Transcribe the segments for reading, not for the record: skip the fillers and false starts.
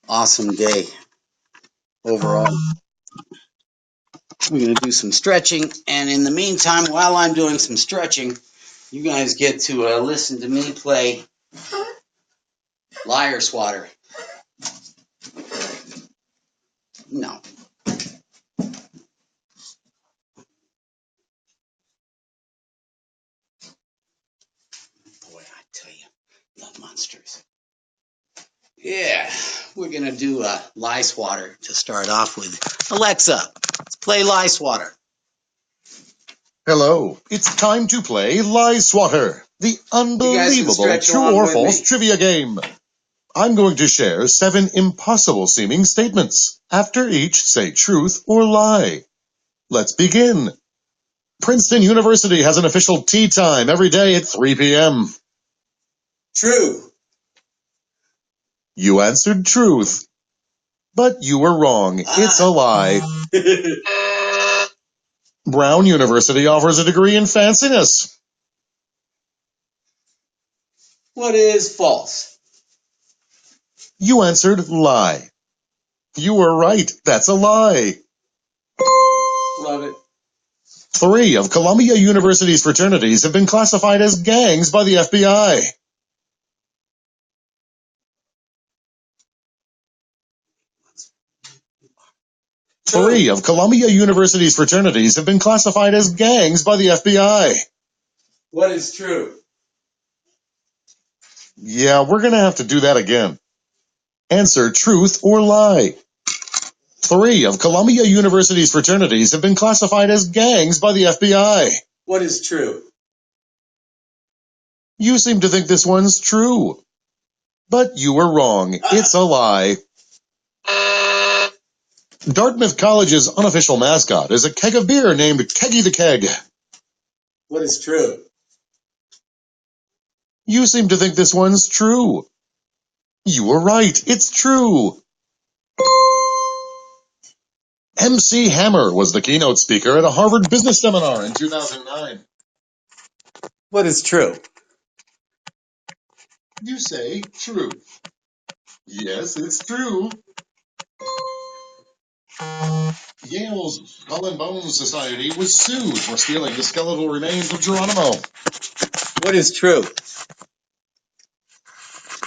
awesome day overall. We're going to do some stretching, and in the meantime, while I'm doing some stretching, you guys get to listen to me play Liar Swatter. No. Boy, I tell you, the monsters. Yeah, we're going to do Lie Swatter to start off with. Alexa, let's play Lie Swatter. Hello, it's time to play Lie Swatter, the unbelievable true or false trivia game. I'm going to share 7 impossible-seeming statements. After each, say truth or lie. Let's begin. Princeton University has an official tea time every day at 3 p.m. True. You answered truth, but you were wrong. It's a lie. Brown University offers a degree in fanciness. What is false? You answered lie. You were right. That's a lie. Love it. 3 of Columbia University's fraternities have been classified as gangs by the FBI. True. 3 of Columbia University's fraternities have been classified as gangs by the FBI. What is true? Yeah, we're going to have to do that again. Answer truth or lie. 3 of Columbia University's fraternities have been classified as gangs by the FBI. What is true? You seem to think this one's true. But you were wrong. It's a lie. Dartmouth College's unofficial mascot is a keg of beer named Keggy the Keg. What is true? You seem to think this one's true. You were right. It's true. MC Hammer was the keynote speaker at a Harvard business seminar in 2009. What is true? You say true. Yes, it's true. Yale's Skull and Bones Society was sued for stealing the skeletal remains of Geronimo. What is true?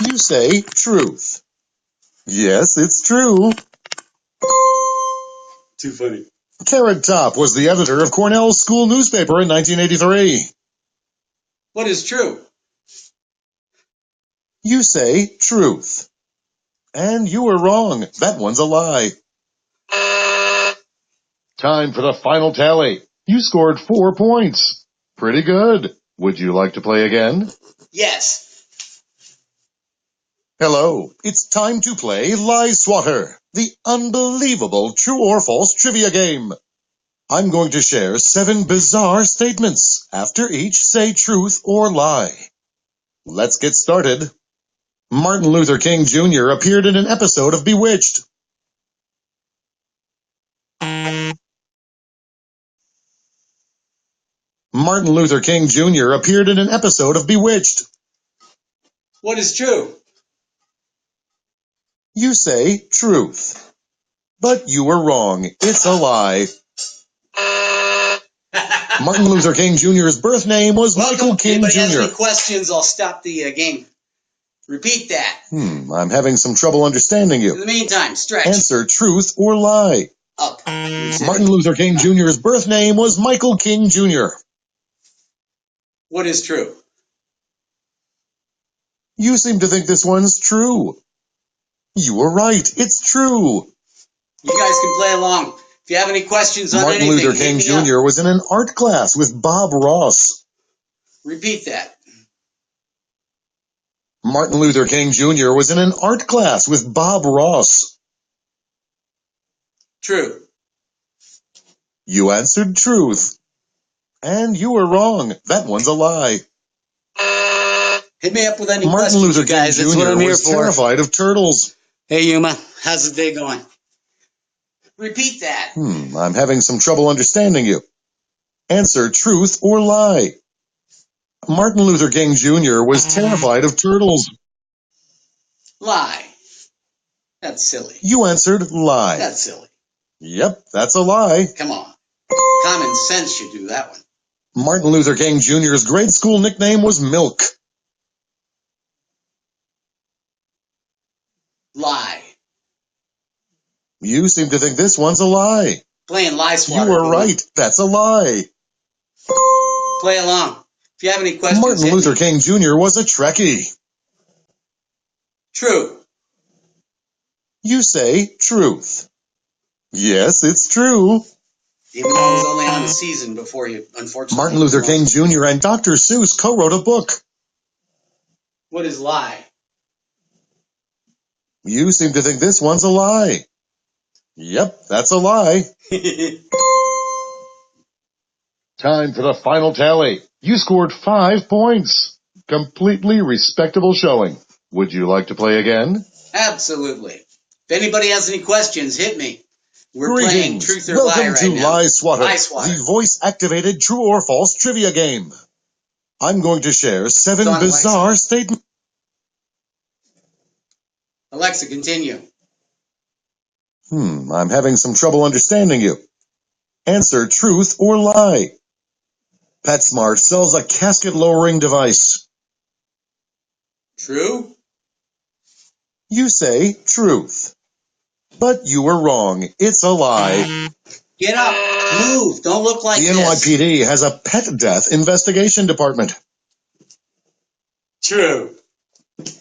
You say truth. Yes, it's true. Too funny. Carrot Top was the editor of Cornell's school newspaper in 1983. What is true? You say truth. And you were wrong. That one's a lie. Time for the final tally. You scored 4 points. Pretty good. Would you like to play again? Yes. Hello, it's time to play Lie Swatter, the unbelievable true or false trivia game. I'm going to share 7 bizarre statements. After each, say truth or lie. Let's get started. Martin Luther King Jr. appeared in an episode of Bewitched. Martin Luther King Jr. appeared in an episode of Bewitched. What is true? You say truth. But you were wrong. It's a lie. Martin Luther King Jr.'s birth name was Michael King Anybody has Jr. any questions, I'll stop the game. Repeat that. I'm having some trouble understanding you. In the meantime, stretch. Answer truth or lie. Up. Martin Luther King Jr.'s birth name was Michael King Jr. What is true? You seem to think this one's true. You were right. It's true. You guys can play along. If you have any questions on Martin anything, Luther King Jr. was in an art class with Bob Ross. Repeat that. Martin Luther King Jr. was in an art class with Bob Ross. True. You answered truth. And you were wrong. That one's a lie. Hit me up with any Martin questions, Luther you guys. King That's what Jr. I'm here was for. terrified of turtles. Hey, Yuma. How's the day going? Repeat that. I'm having some trouble understanding you. Answer truth or lie. Martin Luther King Jr. was terrified of turtles. Lie. That's That's silly. You answered lie. That's silly. Yep, that's a lie. Come on. Common sense should do that one. Martin Luther King Jr.'s grade school nickname was Milk. Lie. You seem to think this one's a lie. Playing lie swatter. You were right. That's a lie. Play along. If you have any questions, Martin Luther King Jr. was a Trekkie. True. You say truth. Yes, it's true. Even though I was only on a season before you, unfortunately. Martin Luther King Jr. and Dr. Seuss co-wrote a book. What is lie? You seem to think this one's a lie. Yep, that's a lie. Time for the final tally. You scored 5 points. Completely respectable showing. Would you like to play again? Absolutely. If anybody has any questions, hit me. We're Greetings. playing Truth or Welcome Lie right to now. Lie Swatter, Lie Swatter. the voice-activated true or false trivia game. I'm going to share 7 Alexa. bizarre statements. Alexa, continue. I'm having some trouble understanding you. Answer truth or lie. PetSmart sells a casket-lowering device. True? You say truth. But you were wrong. It's a lie. Get up. Move. Don't look like The this. NYPD has a pet death investigation department. True.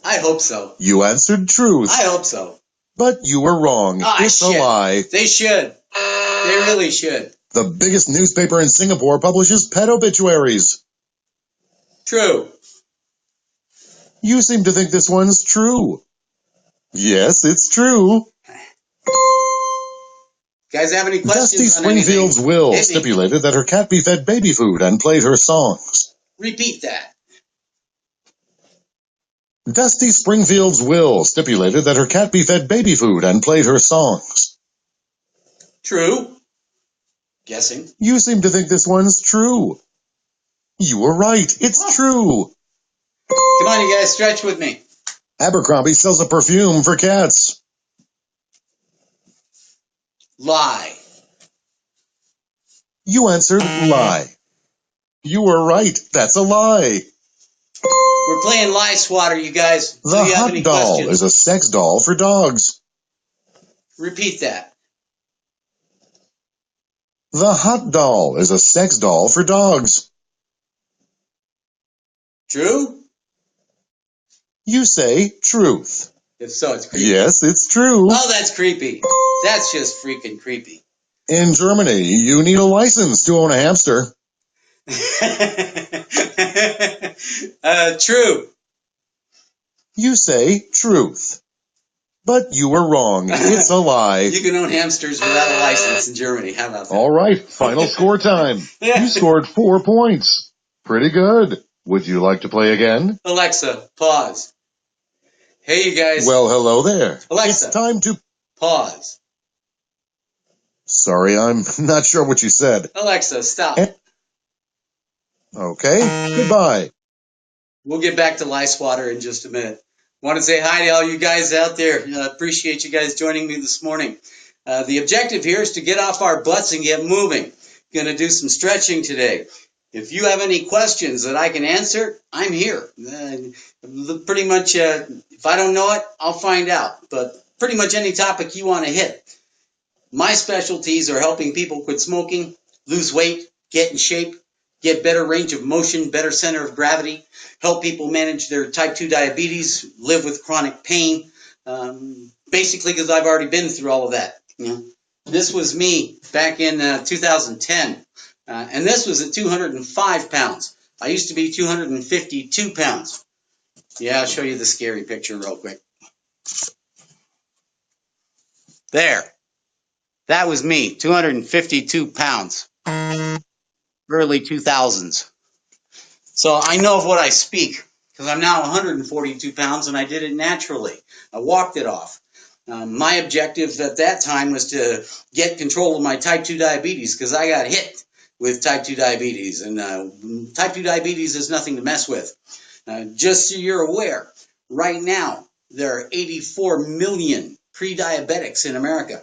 I hope so. You answered truth. I hope so. But you were wrong. It's a lie. They should. They really should. The biggest newspaper in Singapore publishes pet obituaries. True. You seem to think this one's true. Yes, it's true. Guys have any questions? Dusty Springfield's will stipulated that her cat be fed baby food and played her songs. Repeat that. Dusty Springfield's will stipulated that her cat be fed baby food and played her songs. True. Guessing. You seem to think this one's true. You were right. It's true. Come on, you guys, stretch with me. Abercrombie sells a perfume for cats. Lie. You answered lie. You were right. That's a lie. We're playing Lie Swatter, you guys. The hot doll is a sex doll for dogs. Repeat that. The hot doll is a sex doll for dogs. True? You say truth. If so, it's creepy. Yes, it's true. Oh, that's creepy. That's just freaking creepy. In Germany, you need a license to own a hamster. True. You say truth. But you were wrong. It's a lie. You can own hamsters without a license in Germany. How about that? All right, final score time. You scored 4 points. Pretty good. Would you like to play again? Alexa, pause. Hey, you guys. Well, hello there. Alexa, it's time to pause. Sorry, I'm not sure what you said. Alexa, stop. Okay, goodbye. We'll get back to Lie Swatter in just a minute. Want to say hi to all you guys out there. Appreciate you guys joining me this morning. The objective here is to get off our butts and get moving. Going to do some stretching today. If you have any questions that I can answer, I'm here. Pretty much, if I don't know it, I'll find out. But pretty much any topic you want to hit. My specialties are helping people quit smoking, lose weight, get in shape, get better range of motion, better center of gravity, help people manage their type 2 diabetes, live with chronic pain, basically because I've already been through all of that. You know? This was me back in 2010, and this was at 205 pounds. I used to be 252 pounds. Yeah, I'll show you the scary picture real quick. There. That was me, 252 pounds. Early 2000s. So I know of what I speak, because I'm now 142 pounds and I did it naturally. I walked it off. My objective at that time was to get control of my type 2 diabetes, because I got hit with type 2 diabetes, and type 2 diabetes is nothing to mess with. Just so you're aware, right now there are 84 million pre-diabetics in America.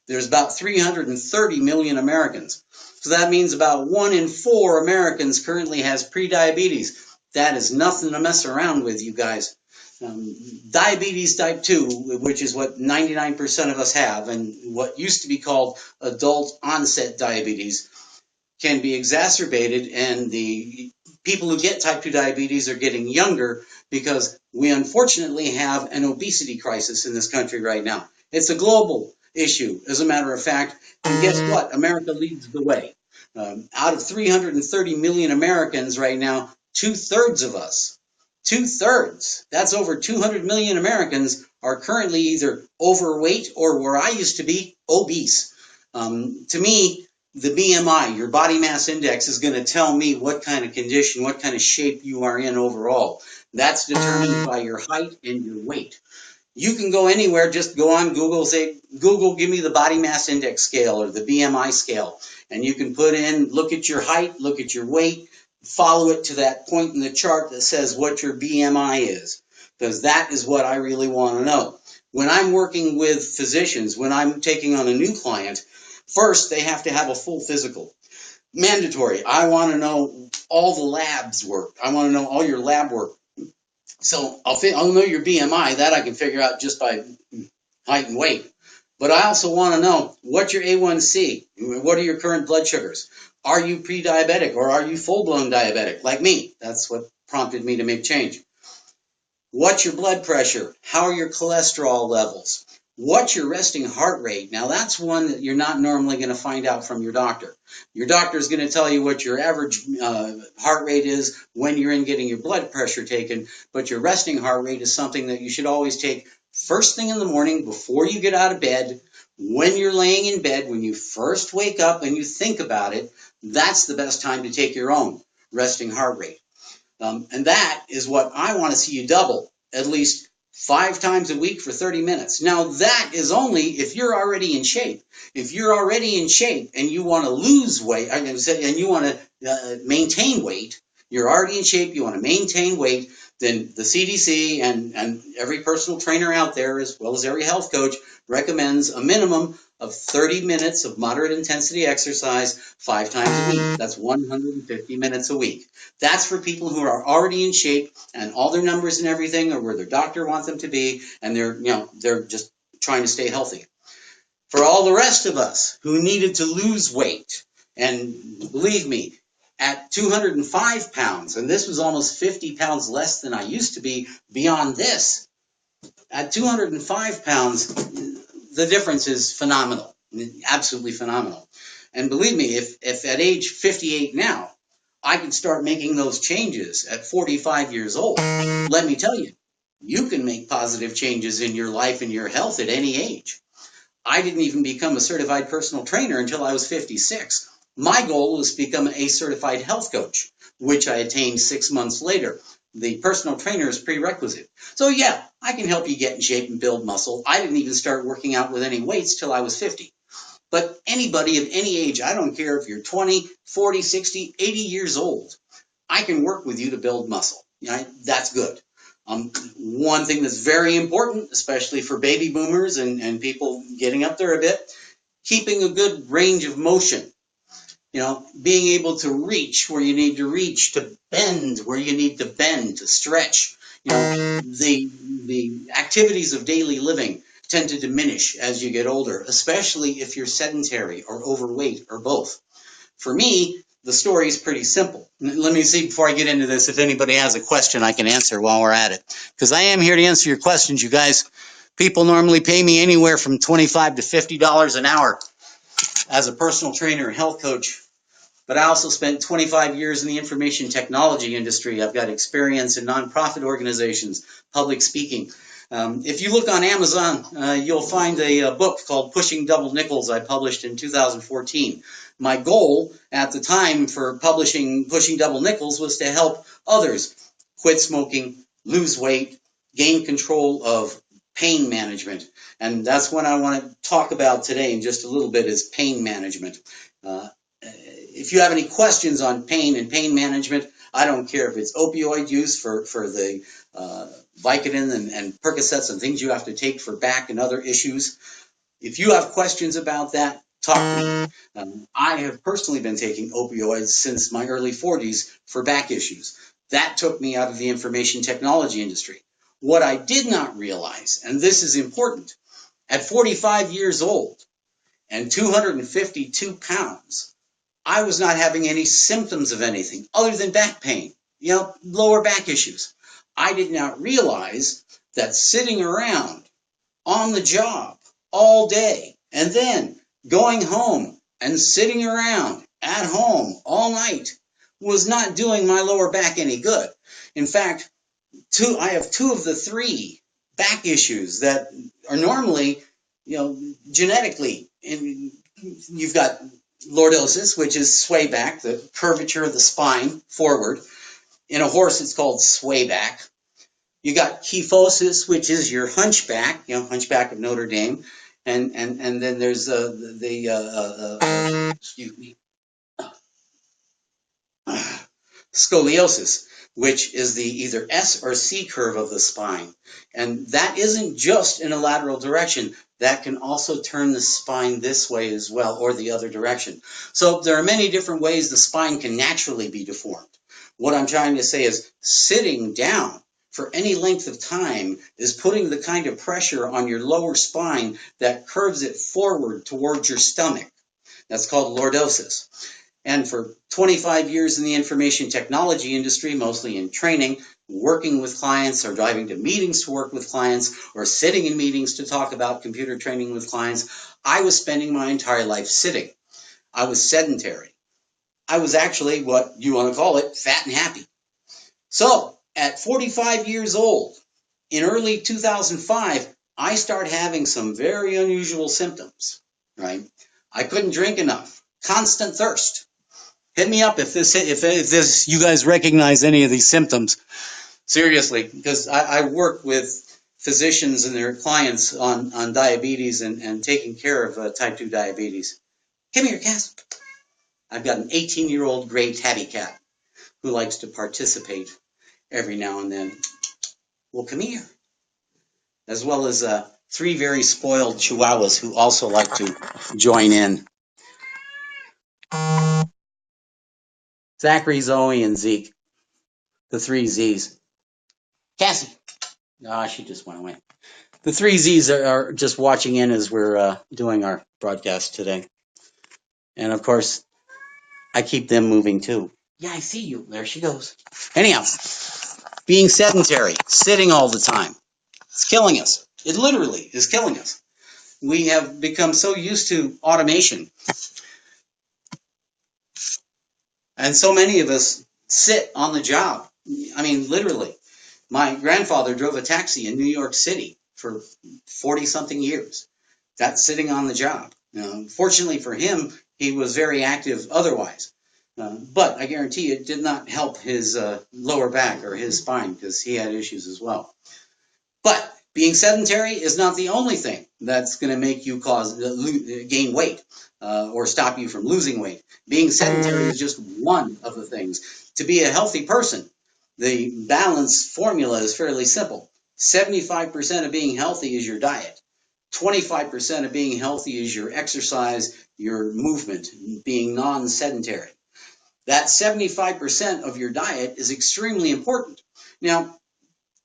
There's about 330 million Americans. So that means about 1 in 4 Americans currently has pre-diabetes. That is nothing to mess around with, you guys. Diabetes type 2, which is what 99% of us have, and what used to be called adult onset diabetes, can be exacerbated, and the people who get type 2 diabetes are getting younger because we unfortunately have an obesity crisis in this country right now. It's a global issue, as a matter of fact, and guess what? America leads the way. Out of 330 million Americans right now, 2/3 of us, 2/3, that's over 200 million Americans, are currently either overweight or, where I used to be, obese. To me, the BMI, your body mass index, is going to tell me what kind of condition, what kind of shape you are in overall. That's determined by your height and your weight. You can go anywhere, just go on Google, say, Google, give me the body mass index scale or the BMI scale. And you can put in, look at your height, look at your weight, follow it to that point in the chart that says what your BMI is. Because that is what I really want to know. When I'm working with physicians, when I'm taking on a new client, first, they have to have a full physical. Mandatory. I want to know all the labs work. I want to know all your lab work. So I'll know your BMI. That I can figure out just by height and weight. But I also want to know what's your A1C. What are your current blood sugars? Are you pre-diabetic or are you full-blown diabetic like me? That's what prompted me to make change. What's your blood pressure? How are your cholesterol levels? What's your resting heart rate? Now, that's one that you're not normally going to find out from your doctor. Your doctor is going to tell you what your average heart rate is when you're in getting your blood pressure taken, but your resting heart rate is something that you should always take first thing in the morning before you get out of bed, when you're laying in bed, when you first wake up and you think about it. That's the best time to take your own resting heart rate. And that is what I want to see you double, at least 5 times a week for 30 minutes. Now, that is only if you're already in shape. If you're already in shape and you want to lose weight, and you want to maintain weight, you're already in shape, you want to maintain weight, then the CDC and every personal trainer out there, as well as every health coach, recommends a minimum of 30 minutes of moderate intensity exercise 5 times a week. That's 150 minutes a week. That's for people who are already in shape and all their numbers and everything are where their doctor wants them to be, and they're just trying to stay healthy. For all the rest of us who needed to lose weight, and believe me, at 205 pounds, and this was almost 50 pounds less than I used to be beyond this, at 205 pounds, the difference is phenomenal, absolutely phenomenal. And believe me, if at age 58 now, I can start making those changes at 45 years old, let me tell you, you can make positive changes in your life and your health at any age. I didn't even become a certified personal trainer until I was 56. My goal was to become a certified health coach, which I attained 6 months later. The personal trainer is prerequisite. So yeah, I can help you get in shape and build muscle. I didn't even start working out with any weights till I was 50. But anybody of any age, I don't care if you're 20, 40, 60, 80 years old, I can work with you to build muscle. That's good. One thing that's very important, especially for baby boomers and people getting up there a bit, keeping a good range of motion. Being able to reach where you need to reach, to bend where you need to bend, to stretch. The activities of daily living tend to diminish as you get older, especially if you're sedentary or overweight or both. For me, the story is pretty simple. Let me see, before I get into this, if anybody has a question I can answer while we're at it. Because I am here to answer your questions, you guys. People normally pay me anywhere from $25 to $50 an hour as a personal trainer and health coach. But I also spent 25 years in the information technology industry. I've got experience in nonprofit organizations, public speaking. If you look on Amazon, you'll find a book called Pushing Double Nickels I published in 2014. My goal at the time for publishing Pushing Double Nickels was to help others quit smoking, lose weight, gain control of pain management. And that's what I want to talk about today in just a little bit, is pain management. If you have any questions on pain and pain management, I don't care if it's opioid use for the Vicodin and Percocets and things you have to take for back and other issues. If you have questions about that, talk to me. I have personally been taking opioids since my early 40s for back issues. That took me out of the information technology industry. What I did not realize, and this is important, at 45 years old and 252 pounds, I was not having any symptoms of anything other than back pain, lower back issues. I did not realize that sitting around on the job all day and then going home and sitting around at home all night was not doing my lower back any good. In fact, I have 2 of the 3 back issues that are normally, genetically. And you've got lordosis, which is sway back, the curvature of the spine forward. In a horse, it's called sway back. You got kyphosis, which is your hunchback, hunchback of Notre Dame, and then there's excuse me, scoliosis, which is the either S or C curve of the spine. And that isn't just in a lateral direction. That can also turn the spine this way as well, or the other direction. So there are many different ways the spine can naturally be deformed. What I'm trying to say is sitting down for any length of time is putting the kind of pressure on your lower spine that curves it forward towards your stomach. That's called lordosis. And for 25 years in the information technology industry, mostly in training, working with clients or driving to meetings to work with clients or sitting in meetings to talk about computer training with clients, I was spending my entire life sitting. I was sedentary. I was actually what you want to call it, fat and happy. So at 45 years old, in early 2005, I started having some very unusual symptoms, right? I couldn't drink enough, constant thirst. Hit me up if this you guys recognize any of these symptoms. Seriously, because I work with physicians and their clients on diabetes and taking care of type 2 diabetes. Come here, Cass. I've got an 18-year-old gray tabby cat who likes to participate every now and then. Well, come here. As well as 3 very spoiled chihuahuas who also like to join in. Zachary, Zoe, and Zeke. The 3 Z's. Cassie. Ah, she just went away. The 3 Z's are just watching in as we're doing our broadcast today. And of course, I keep them moving too. Yeah, I see you. There she goes. Anyhow, being sedentary, sitting all the time, it's killing us. It literally is killing us. We have become so used to automation. And so many of us sit on the job. I mean, literally. My grandfather drove a taxi in New York City for 40-something years. That's sitting on the job. Fortunately for him, he was very active otherwise. But I guarantee it did not help his lower back or his spine because he had issues as well. But being sedentary is not the only thing that's going to make you gain weight or stop you from losing weight. Being sedentary is just one of the things. To be a healthy person, the balance formula is fairly simple. 75% of being healthy is your diet. 25% of being healthy is your exercise, your movement, being non-sedentary. That 75% of your diet is extremely important. Now,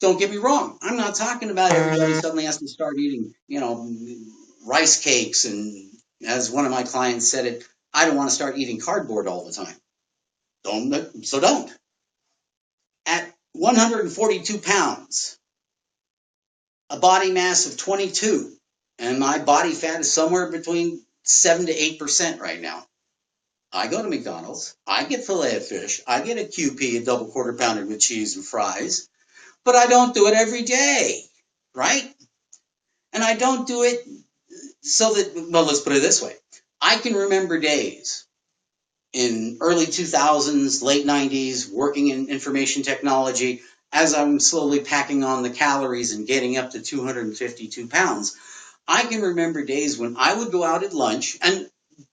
don't get me wrong. I'm not talking about everybody suddenly has to start eating, rice cakes. And as one of my clients said it, I don't want to start eating cardboard all the time. Don't. At 142 pounds, a body mass of 22, and my body fat is somewhere between 7 to 8% right now. I go to McDonald's. I get filet of fish. I get a QP, a double quarter pounder with cheese and fries. But I don't do it every day, right? And I don't do it so that, well, let's put it this way. I can remember days in early 2000s, late 90s, working in information technology, as I'm slowly packing on the calories and getting up to 252 pounds. I can remember days when I would go out at lunch, and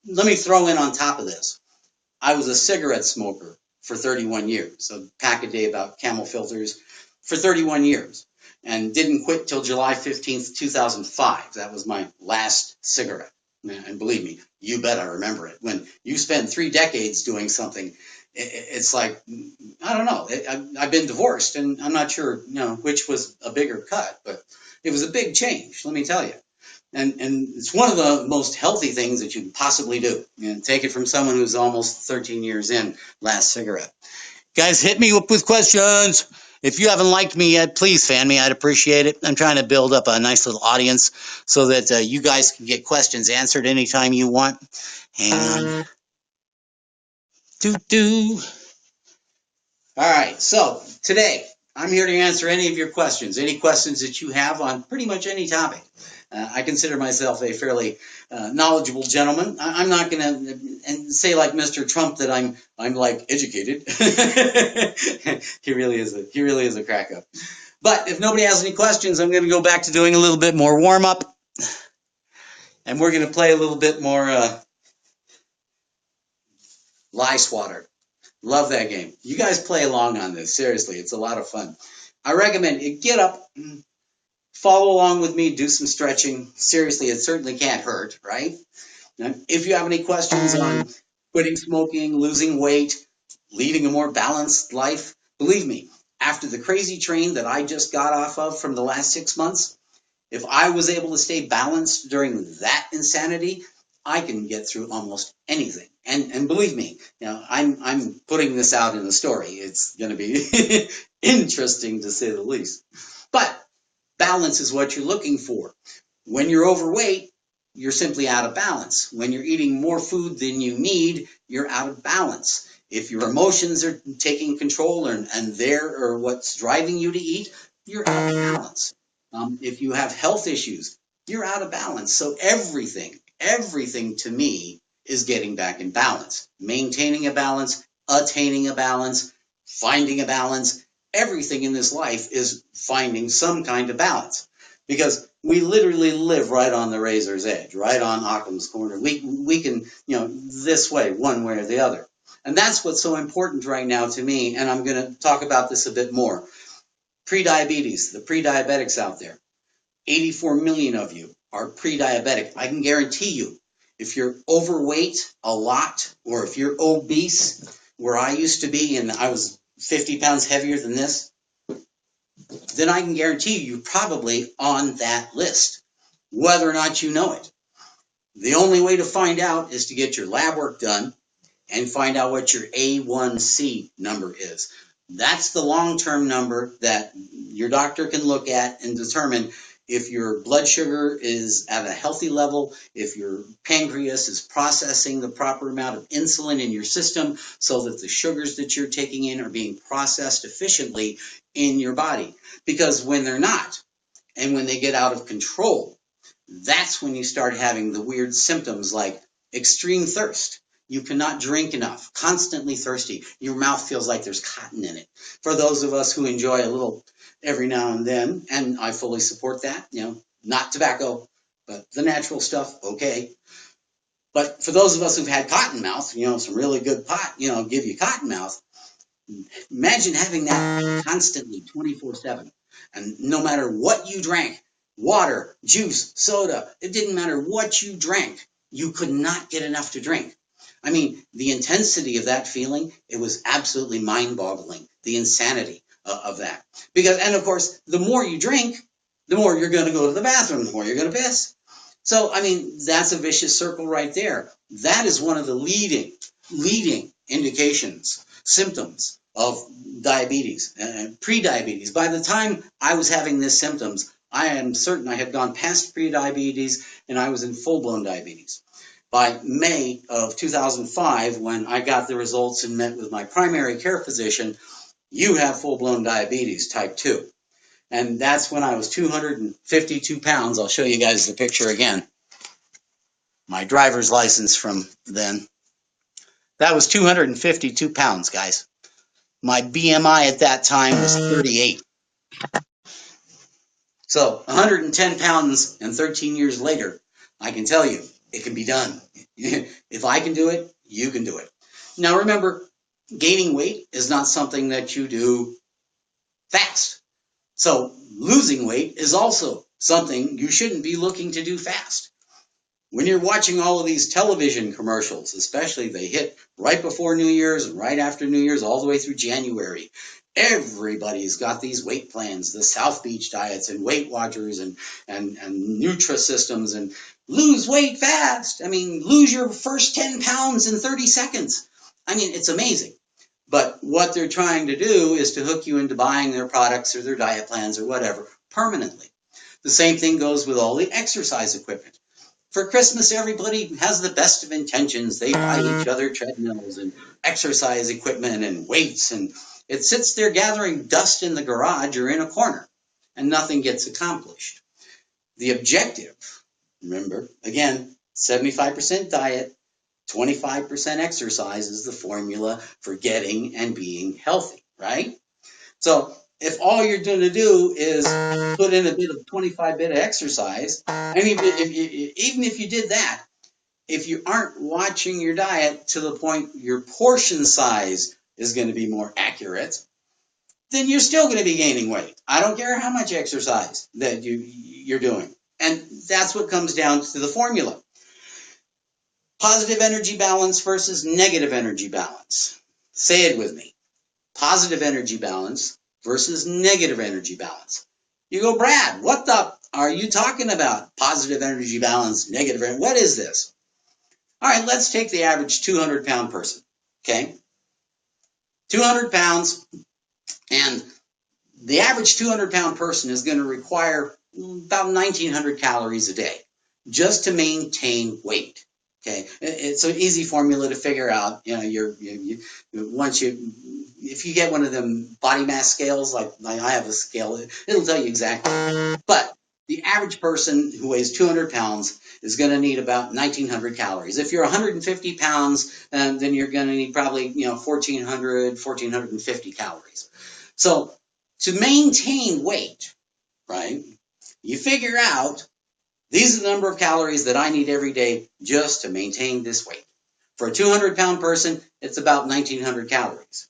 let me throw in on top of this. I was a cigarette smoker for 31 years. So pack a day about Camel filters for 31 years. And didn't quit till July 15th, 2005. That was my last cigarette. And believe me, you bet I remember it. When you spend 3 decades doing something, it's like, I don't know. I've been divorced, and I'm not sure, which was a bigger cut, but it was a big change, let me tell you. And it's one of the most healthy things that you can possibly do. And take it from someone who's almost 13 years in, last cigarette. Guys, hit me up with questions. If you haven't liked me yet, please fan me. I'd appreciate it. I'm trying to build up a nice little audience so that you guys can get questions answered anytime you want. And all right, so today I'm here to answer any of your questions, any questions that you have on pretty much any topic. I consider myself a fairly knowledgeable gentleman. I'm not going to say like Mr. Trump that I'm like educated. He really is a crack up. But if nobody has any questions, I'm going to go back to doing a little bit more warm up, and we're going to play a little bit more Lie Swatter. Love that game. You guys play along on this. Seriously, it's a lot of fun. I recommend you get up, follow along with me, do some stretching. Seriously, it certainly can't hurt, right? Now, if you have any questions on quitting smoking, losing weight, leading a more balanced life, believe me, after the crazy train that I just got off of from the last 6 months, if I was able to stay balanced during that insanity, I can get through almost anything. And believe me, I'm putting this out in the story. It's going to be interesting to say the least. But balance is what you're looking for. When you're overweight, you're simply out of balance. When you're eating more food than you need, you're out of balance. If your emotions are taking control and they're what's driving you to eat, you're out of balance. If you have health issues, you're out of balance. So everything to me is getting back in balance. Maintaining a balance, attaining a balance, finding a balance. Everything in this life is finding some kind of balance, because we literally live right on the razor's edge, right on Occam's corner. We can, this way, one way or the other. And that's what's so important right now to me, and I'm going to talk about this a bit more. Prediabetes, the pre-diabetics out there. 84 million of you are pre-diabetic. I can guarantee you, if you're overweight a lot, or if you're obese, where I used to be, and I was 50 pounds heavier than this, then I can guarantee you're probably on that list, whether or not you know it. The only way to find out is to get your lab work done and find out what your A1C number is. That's the long-term number that your doctor can look at and determine if your blood sugar is at a healthy level, if your pancreas is processing the proper amount of insulin in your system so that the sugars that you're taking in are being processed efficiently in your body. Because when they're not, and when they get out of control, that's when you start having the weird symptoms like extreme thirst. You cannot drink enough, constantly thirsty. Your mouth feels like there's cotton in it. For those of us who enjoy a little every now and then, and I fully support that, not tobacco, but the natural stuff, okay. But for those of us who've had cotton mouth, some really good pot, give you cotton mouth, imagine having that constantly 24/7. And no matter what you drank, water, juice, soda, it didn't matter what you drank, you could not get enough to drink. I mean, the intensity of that feeling, it was absolutely mind-boggling, the insanity of that. And of course, the more you drink, the more you're going to go to the bathroom, the more you're going to piss. So, I mean, that's a vicious circle right there. That is one of the leading indications, symptoms of diabetes, pre-diabetes. By the time I was having these symptoms, I am certain I had gone past pre-diabetes and I was in full-blown diabetes. By May of 2005, when I got the results and met with my primary care physician, you have full-blown diabetes, type 2. And that's when I was 252 pounds. I'll show you guys the picture again. My driver's license from then. That was 252 pounds, guys. My BMI at that time was 38. So 110 pounds and 13 years later, I can tell you, it can be done. If I can do it, you can do it. Now remember, Gaining weight is not something that you do fast. So losing weight is also something you shouldn't be looking to do fast. When you're watching all of these television commercials, especially they hit right before New Year's and right after New Year's all the way through January, everybody's got these weight plans, the South Beach diets and Weight Watchers and Nutrisystems and lose weight fast. I mean, lose your first 10 pounds in 30 seconds. I mean, it's amazing. But what they're trying to do is to hook you into buying their products or their diet plans or whatever permanently. The same thing goes with all the exercise equipment. For Christmas, everybody has the best of intentions. They buy each other treadmills and exercise equipment and weights, and it sits there gathering dust in the garage or in a corner, and nothing gets accomplished. The objective, remember, again, 75% diet, 25% exercise is the formula for getting and being healthy, right? So if all you're going to do is put in a bit of 25 bit of exercise, I mean, even if you did that, if you aren't watching your diet to the point your portion size is going to be more accurate, then you're still going to be gaining weight. I don't care how much exercise that you're doing. And that's what comes down to the formula. Positive energy balance versus negative energy balance. Say it with me. Positive energy balance versus negative energy balance. You go, Brad, what the are you talking about? Positive energy balance, negative energy, what is this? All right, let's take the average 200-pound person, okay? 200 pounds, and the average 200-pound person is going to require about 1,900 calories a day just to maintain weight. Okay, it's an easy formula to figure out. You know, if you get one of them body mass scales, like I have a scale, it'll tell you exactly. But the average person who weighs 200 pounds is going to need about 1,900 calories. If you're 150 pounds, then you're going to need probably 1,400, 1,450 calories. So to maintain weight, right? You figure out these are the number of calories that I need every day just to maintain this weight. For a 200-pound person, it's about 1,900 calories.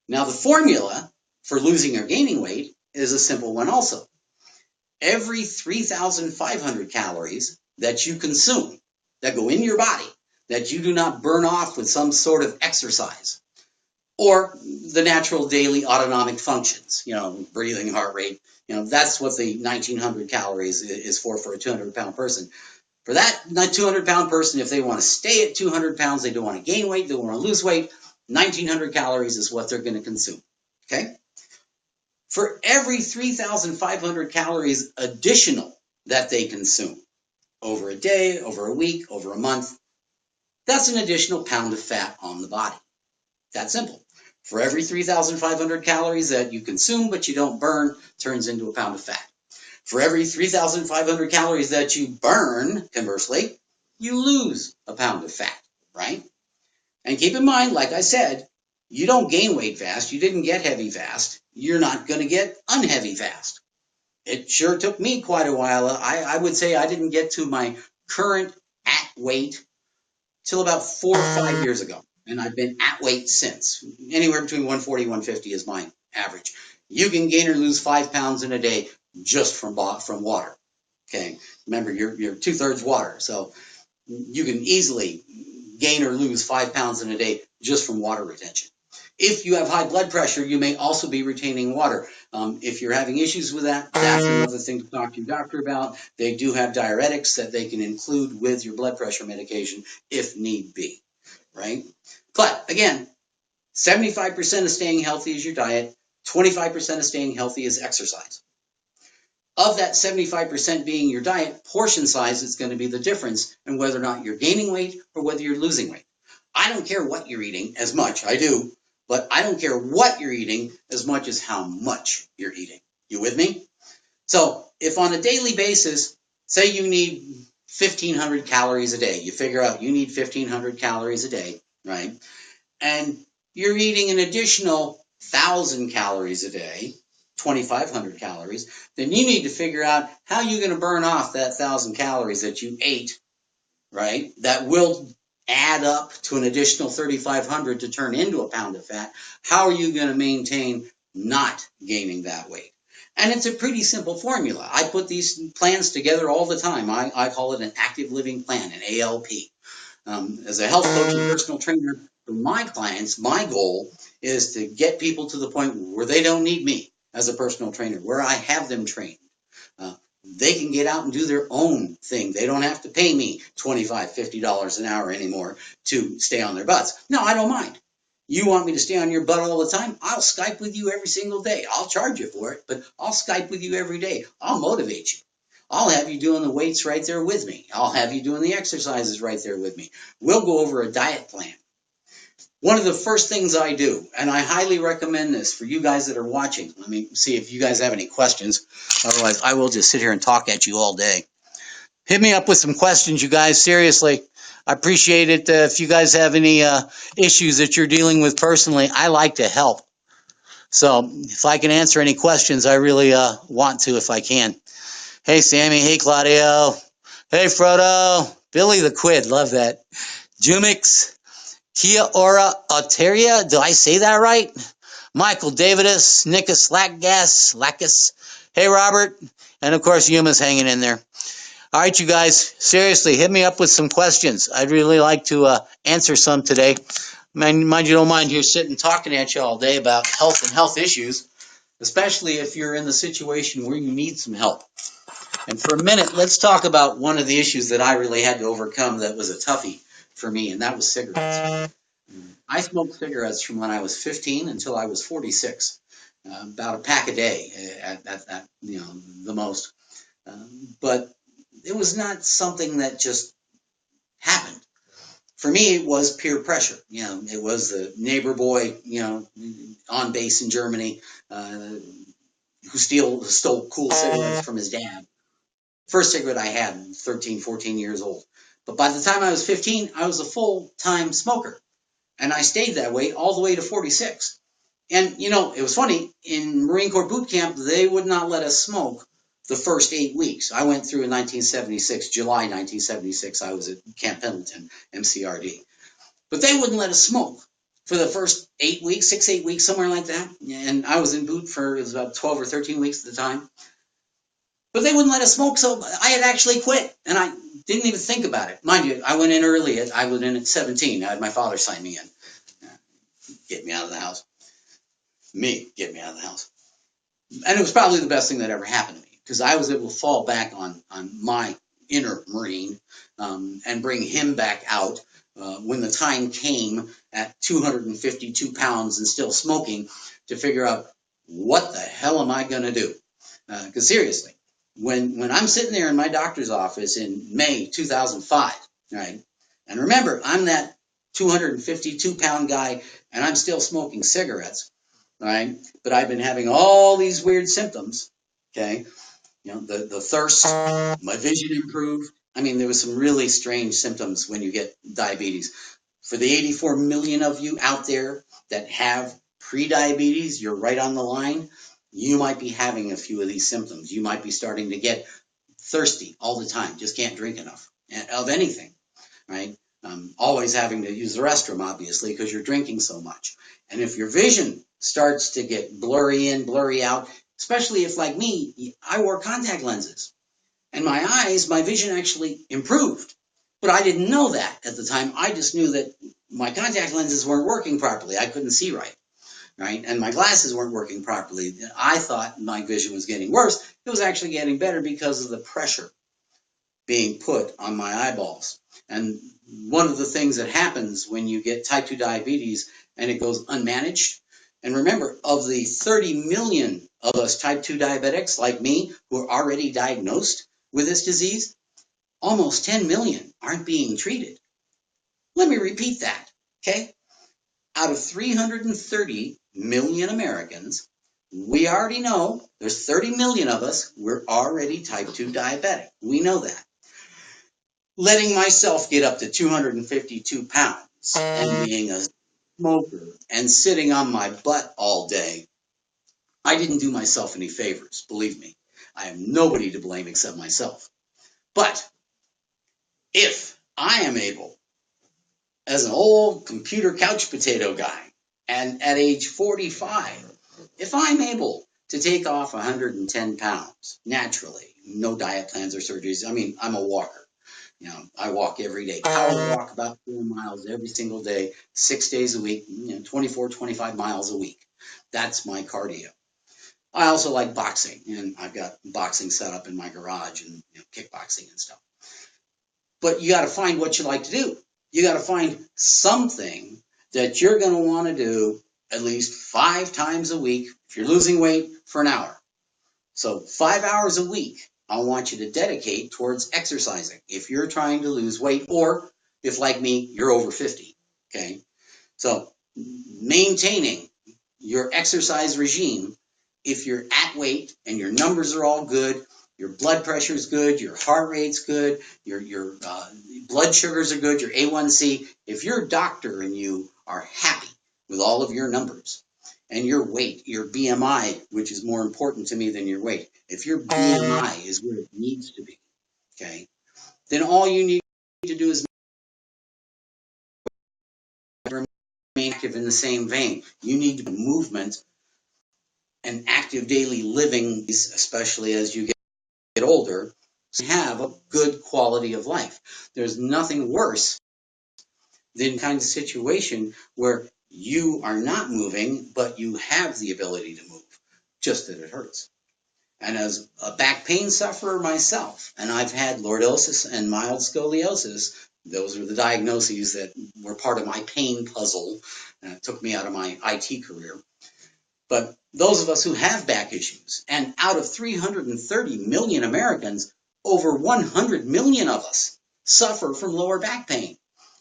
Now, the formula for losing or gaining weight is a simple one also. Every 3,500 calories that you consume, that go in your body, that you do not burn off with some sort of exercise, or the natural daily autonomic functions, breathing, heart rate, that's what the 1,900 calories is for a 200-pound person. For that 200-pound person, if they want to stay at 200 pounds, they don't want to gain weight, they don't want to lose weight, 1,900 calories is what they're going to consume, okay? For every 3,500 calories additional that they consume over a day, over a week, over a month, that's an additional pound of fat on the body. That simple. For every 3,500 calories that you consume but you don't burn, turns into a pound of fat. For every 3,500 calories that you burn, conversely, you lose a pound of fat, right? And keep in mind, like I said, you don't gain weight fast. You didn't get heavy fast. You're not going to get unheavy fast. It sure took me quite a while. I would say I didn't get to my current at weight till about 4 or 5 years ago. And I've been at weight since. Anywhere between 140 and 150 is my average. You can gain or lose 5 pounds in a day just from water. Okay, remember you're 2/3 water, so you can easily gain or lose 5 pounds in a day just from water retention. If you have high blood pressure, you may also be retaining water. If you're having issues with that, that's another thing to talk to your doctor about. They do have diuretics that they can include with your blood pressure medication if need be, right? But again, 75% of staying healthy is your diet, 25% of staying healthy is exercise. Of that 75% being your diet, portion size is going to be the difference in whether or not you're gaining weight or whether you're losing weight. I don't care what you're eating as much, I do, but I don't care what you're eating as much as how much you're eating. You with me? So if on a daily basis, say you need 1,500 calories a day, you figure out you need 1,500 calories a day, right? And you're eating an additional 1,000 calories a day, 2,500 calories, then you need to figure out how you're going to burn off that 1,000 calories that you ate, right? That will add up to an additional 3,500 to turn into a pound of fat, how are you going to maintain not gaining that weight? And it's a pretty simple formula. I put these plans together all the time. I call it an active living plan, an ALP. As a health coach and personal trainer for my clients, my goal is to get people to the point where they don't need me as a personal trainer, where I have them trained. They can get out and do their own thing. They don't have to pay me $25, $50 an hour anymore to stay on their butts. No, I don't mind. You want me to stay on your butt all the time? I'll Skype with you every single day. I'll charge you for it, but I'll Skype with you every day. I'll motivate you. I'll have you doing the weights right there with me. I'll have you doing the exercises right there with me. We'll go over a diet plan. One of the first things I do, and I highly recommend this for you guys that are watching. Let me see if you guys have any questions. Otherwise, I will just sit here and talk at you all day. Hit me up with some questions, you guys. Seriously, I appreciate it. If you guys have any issues that you're dealing with personally, I like to help. So if I can answer any questions, I really want to if I can. Hey, Sammy. Hey, Claudio. Hey, Frodo. Billy the Quid. Love that. Jumix. Kia ora Alteria, do I say that right? Michael Davidus, Nickus Lacus. Hey, Robert. And, of course, Yuma's hanging in there. All right, you guys, seriously, hit me up with some questions. I'd really like to answer some today. Mind you don't mind here sitting talking at you all day about health and health issues, especially if you're in the situation where you need some help. And for a minute, let's talk about one of the issues that I really had to overcome that was a toughie for me, and that was cigarettes. I smoked cigarettes from when I was 15 until I was 46, about a pack a day at the most. But it was not something that just happened. For me, it was peer pressure. It was the neighbor boy, on base in Germany, who stole cool cigarettes from his dad. First cigarette I had, 13, 14 years old. But by the time I was 15, I was a full-time smoker. And I stayed that way all the way to 46. And, it was funny. In Marine Corps boot camp, they would not let us smoke the first 8 weeks. I went through in 1976, July 1976. I was at Camp Pendleton, MCRD. But they wouldn't let us smoke for the first 8 weeks, 6, 8 weeks, somewhere like that. And I was in boot for, it was about 12 or 13 weeks at the time. But they wouldn't let us smoke, so I had actually quit. And I didn't even think about it. Mind you, I went in early. I went in at 17. I had my father sign me in. Get me out of the house. Get me out of the house. And it was probably the best thing that ever happened to me, because I was able to fall back on my inner Marine and bring him back out when the time came at 252 pounds and still smoking to figure out what the hell am I going to do? Because seriously, when I'm sitting there in my doctor's office in May 2005, right? And remember, I'm that 252-pound guy, and I'm still smoking cigarettes, right? But I've been having all these weird symptoms, okay? The thirst, my vision improved. I mean, there was some really strange symptoms when you get diabetes. For the 84 million of you out there that have pre-diabetes, you're right on the line. You might be having a few of these symptoms. You might be starting to get thirsty all the time, just can't drink enough of anything, right? Always having to use the restroom, obviously, because you're drinking so much. And if your vision starts to get blurry in, blurry out, especially if, like me, I wore contact lenses. And my vision actually improved. But I didn't know that at the time. I just knew that my contact lenses weren't working properly. I couldn't see right? And my glasses weren't working properly. I thought my vision was getting worse. It was actually getting better because of the pressure being put on my eyeballs. And one of the things that happens when you get type 2 diabetes and it goes unmanaged, and remember, of the 30 million of us type 2 diabetics like me who are already diagnosed with this disease, almost 10 million aren't being treated. Let me repeat that, okay? Out of 330 million Americans, we already know there's 30 million of us, we're already type 2 diabetic. We know that. Letting myself get up to 252 pounds and being a smoker and sitting on my butt all day, I didn't do myself any favors, believe me. I have nobody to blame except myself. But if I am able as an old computer couch potato guy, and at age 45, if I'm able to take off 110 pounds naturally, no diet plans or surgeries, I mean, I'm a walker. I walk every day, power walk about 4 miles every single day, 6 days a week, 24, 25 miles a week. That's my cardio. I also like boxing, and I've got boxing set up in my garage and kickboxing and stuff. But you got to find what you like to do. You got to find something that you're going to want to do at least 5 times a week if you're losing weight for an hour. So 5 hours a week, I want you to dedicate towards exercising if you're trying to lose weight, or if, like me, you're over 50. Okay, so maintaining your exercise regime, if you're at weight and your numbers are all good, your blood pressure is good, your heart rate's good, your blood sugars are good, your A1C. If your doctor and you are happy with all of your numbers and your weight, your BMI, which is more important to me than your weight, if your BMI is where it needs to be, okay, then all you need to do is remain active in the same vein. You need movement and active daily living, especially as you get older, to have a good quality of life. There's nothing worse than the kind of situation where you are not moving, but you have the ability to move, just that it hurts. And as a back pain sufferer myself, and I've had lordosis and mild scoliosis, those were the diagnoses that were part of my pain puzzle, and it took me out of my IT career. But those of us who have back issues, and out of 330 million Americans, over 100 million of us suffer from lower back pain.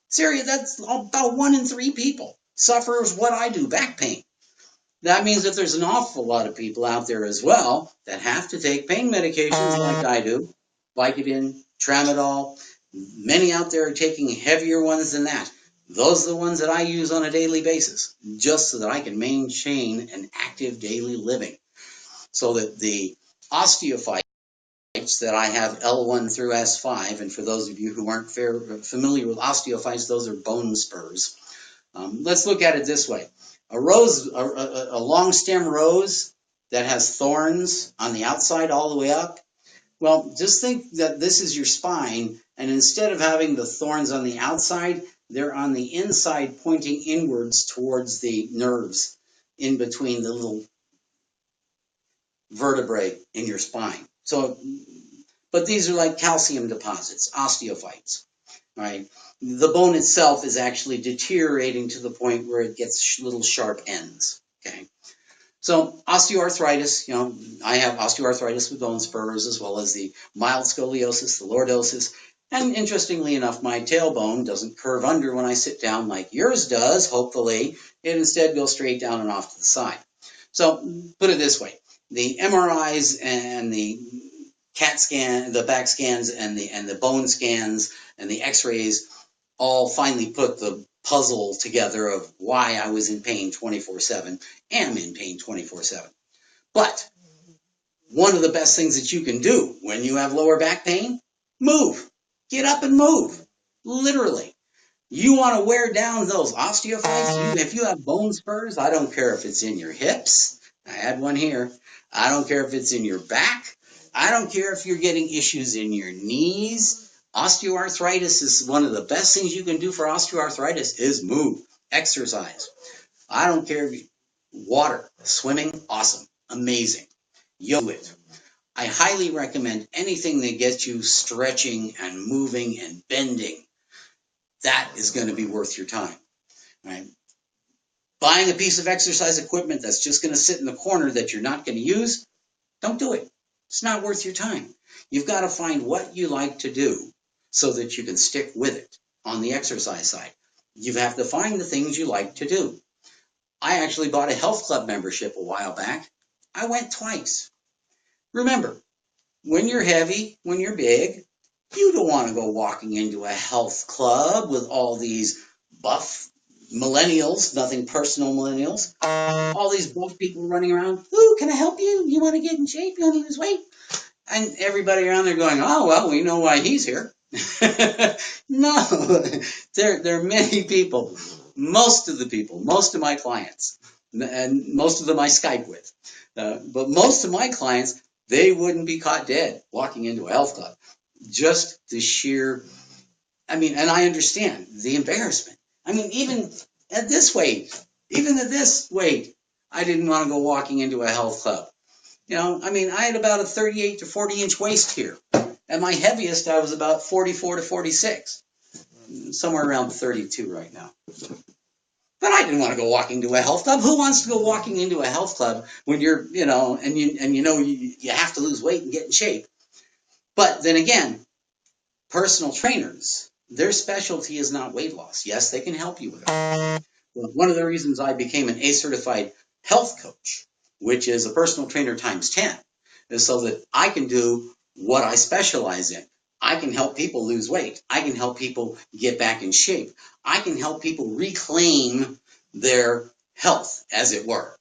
Seriously, that's about 1 in 3 people suffers what I do, back pain. That means that there's an awful lot of people out there as well that have to take pain medications like I do, Vicodin, Tramadol. Many out there are taking heavier ones than that. Those are the ones that I use on a daily basis, just so that I can maintain an active daily living. So that the osteophytes that I have L1 through S5, and for those of you who aren't familiar with osteophytes, those are bone spurs. Let's look at it this way. A rose, a long stem rose that has thorns on the outside all the way up. Well, just think that this is your spine, and instead of having the thorns on the outside, they're on the inside pointing inwards towards the nerves in between the little vertebrae in your spine. So, but these are like calcium deposits, osteophytes, right? The bone itself is actually deteriorating to the point where it gets little sharp ends, okay? So osteoarthritis, I have osteoarthritis with bone spurs, as well as the mild scoliosis, the lordosis, and interestingly enough, my tailbone doesn't curve under when I sit down like yours does, hopefully. It instead goes straight down and off to the side. So put it this way, the MRIs and the CAT scan, the back scans and the bone scans and the x-rays all finally put the puzzle together of why I was in pain 24/7, am in pain 24/7. But one of the best things that you can do when you have lower back pain, move. Get up and move. Literally. You want to wear down those osteophytes. If you have bone spurs, I don't care if it's in your hips. I had one here. I don't care if it's in your back. I don't care if you're getting issues in your knees. Osteoarthritis is one of the best things you can do for osteoarthritis is move, exercise. I don't care if you, water, swimming, awesome, amazing. Yoga it. I highly recommend anything that gets you stretching and moving and bending. That is going to be worth your time, right? Buying a piece of exercise equipment that's just going to sit in the corner that you're not going to use, don't do it. It's not worth your time. You've got to find what you like to do so that you can stick with it on the exercise side. You have to find the things you like to do. I actually bought a health club membership a while back. I went twice. Remember, when you're heavy, when you're big, you don't want to go walking into a health club with all these buff millennials, nothing personal millennials, all these buff people running around. Ooh, can I help you? You want to get in shape? You want to lose weight? And everybody around there going, oh, well, we know why he's here. No, there are many people, most of the people, most of my clients, and most of them I Skype with, but most of my clients, they wouldn't be caught dead walking into a health club. Just the sheer, I mean, and I understand the embarrassment. I mean, even at this weight, I didn't want to go walking into a health club. I mean, I had about a 38 to 40 inch waist here. At my heaviest, I was about 44 to 46, somewhere around 32 right now. But I didn't want to go walking to a health club. Who wants to go walking into a health club when you're, you have to lose weight and get in shape? But then again, personal trainers, their specialty is not weight loss. Yes, they can help you with it. Well, one of the reasons I became an A-certified health coach, which is a personal trainer times 10, is so that I can do what I specialize in. I can help people lose weight. I can help people get back in shape. I can help people reclaim their health, as it were.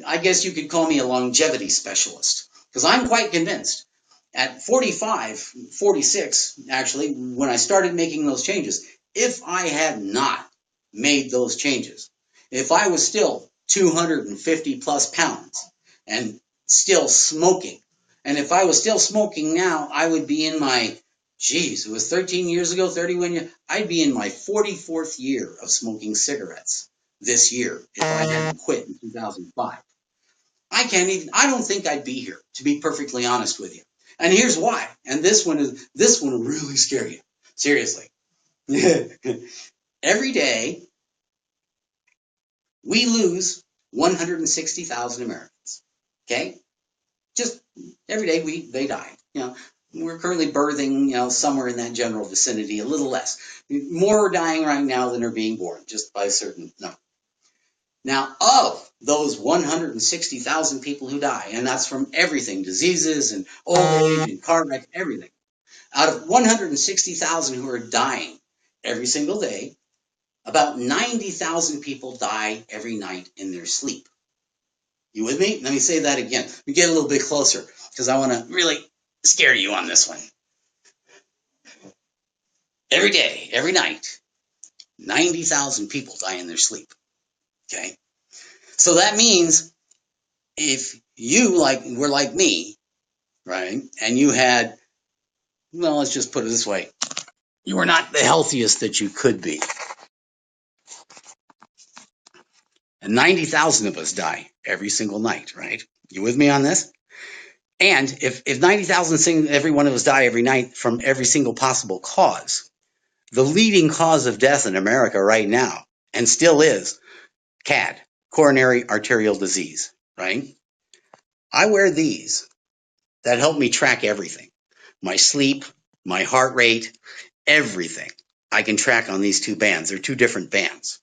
I guess you could call me a longevity specialist, because I'm quite convinced at 45, 46, actually, when I started making those changes, if I had not made those changes, if I was still 250 plus pounds and still smoking, and if I was still smoking now, I would be in my, geez, it was 13 years ago, 31 years, I'd be in my 44th year of smoking cigarettes this year if I hadn't quit in 2005. I don't think I'd be here, to be perfectly honest with you. And here's why. And this one will really scare you. Seriously. Every day we lose 160,000 Americans. Okay? Just every day they die. We're currently birthing, somewhere in that general vicinity, a little less. More are dying right now than are being born, just by a certain number. Now, of those 160,000 people who die, and that's from everything, diseases and old age and car wrecks, everything. Out of 160,000 who are dying every single day, about 90,000 people die every night in their sleep. You with me? Let me say that again. We get a little bit closer because I want to really scare you on this one. Every day, every night, 90,000 people die in their sleep. Okay? So that means if you were like me, right, and you had, well, let's just put it this way, you were not the healthiest that you could be. And 90,000 of us die every single night, right? You with me on this? And if 90,000, every one of us die every night from every single possible cause, the leading cause of death in America right now, and still is, CAD, coronary arterial disease, right? I wear these that help me track everything. My sleep, my heart rate, everything. I can track on these two bands. They're two different bands.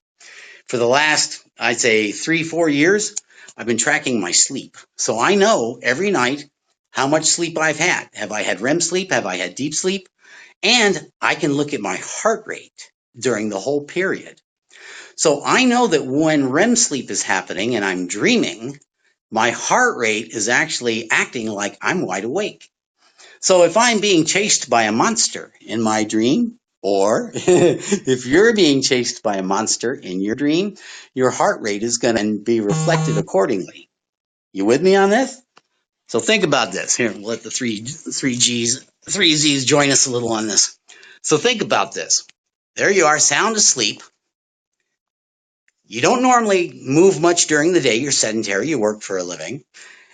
For the last, I'd say 3-4 years, I've been tracking my sleep. So I know every night how much sleep I've had. Have I had REM sleep? Have I had deep sleep? And I can look at my heart rate during the whole period. So I know that when REM sleep is happening and I'm dreaming, my heart rate is actually acting like I'm wide awake. So if I'm being chased by a monster in my dream, or if you're being chased by a monster in your dream, your heart rate is going to be reflected accordingly. You with me on this? So think about this. Here, we'll let the three Z's join us a little on this. So think about this. There you are, sound asleep. You don't normally move much during the day. You're sedentary. You work for a living.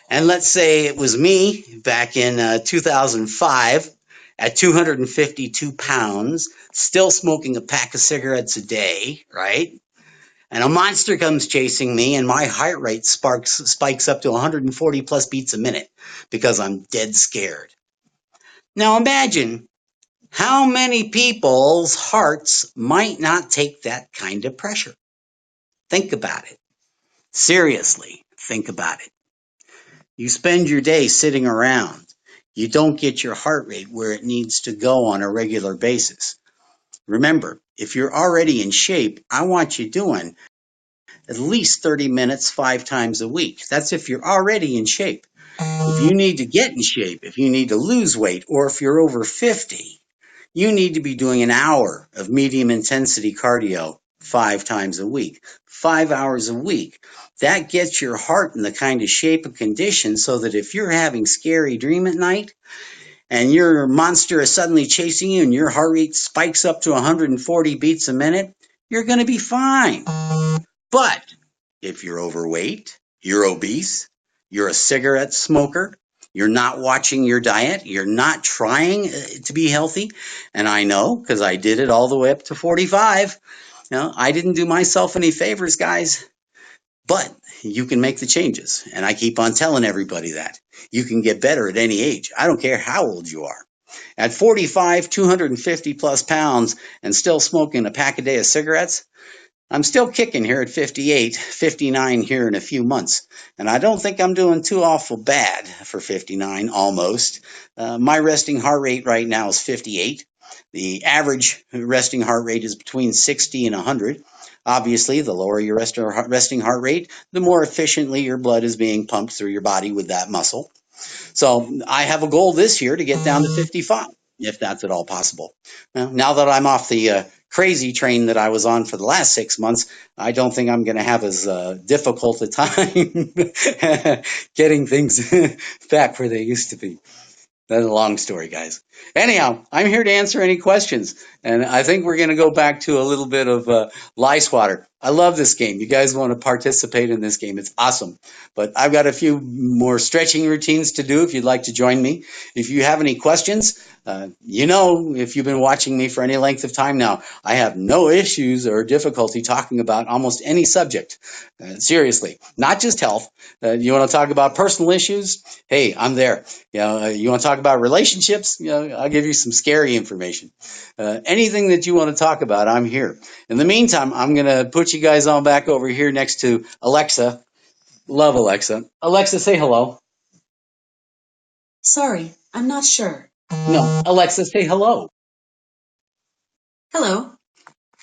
And let's say it was me back in 2005 at 252 pounds, still smoking a pack of cigarettes a day, right? And a monster comes chasing me and my heart rate spikes up to 140 plus beats a minute because I'm dead scared. Now imagine how many people's hearts might not take that kind of pressure. Think about it. Seriously, think about it. You spend your day sitting around. You don't get your heart rate where it needs to go on a regular basis. Remember, if you're already in shape, I want you doing at least 30 minutes 5 times a week. That's if you're already in shape. If you need to get in shape, if you need to lose weight, or if you're over 50, you need to be doing an hour of medium intensity cardio 5 times a week, 5 hours a week. That gets your heart in the kind of shape and condition so that if you're having scary dream at night and your monster is suddenly chasing you and your heart rate spikes up to 140 beats a minute, you're going to be fine. But if you're overweight, you're obese, you're a cigarette smoker, you're not watching your diet, you're not trying to be healthy, and I know because I did it all the way up to 45. I didn't do myself any favors, guys, but you can make the changes. And I keep on telling everybody that. You can get better at any age. I don't care how old you are. At 45, 250 plus pounds, and still smoking a pack a day of cigarettes, I'm still kicking here at 58, 59 here in a few months. And I don't think I'm doing too awful bad for 59, almost. My resting heart rate right now is 58. The average resting heart rate is between 60 and 100. Obviously, the lower your resting heart rate, the more efficiently your blood is being pumped through your body with that muscle. So I have a goal this year to get down to 55, if that's at all possible. Now that I'm off the crazy train that I was on for the last 6 months, I don't think I'm going to have as difficult a time getting things back where they used to be. That's a long story, guys. Anyhow, I'm here to answer any questions. And I think we're going to go back to a little bit of lice water. I love this game. You guys want to participate in this game. It's awesome. But I've got a few more stretching routines to do if you'd like to join me. If you have any questions, if you've been watching me for any length of time now, I have no issues or difficulty talking about almost any subject. Seriously, not just health. You want to talk about personal issues? Hey, I'm there. You want to talk about relationships? I'll give you some scary information. Anything that you want to talk about, I'm here. In the meantime, I'm going to put you guys on back over here next to Alexa. Love Alexa. Alexa, say hello. Sorry, I'm not sure. No, Alexa, say hello. Hello.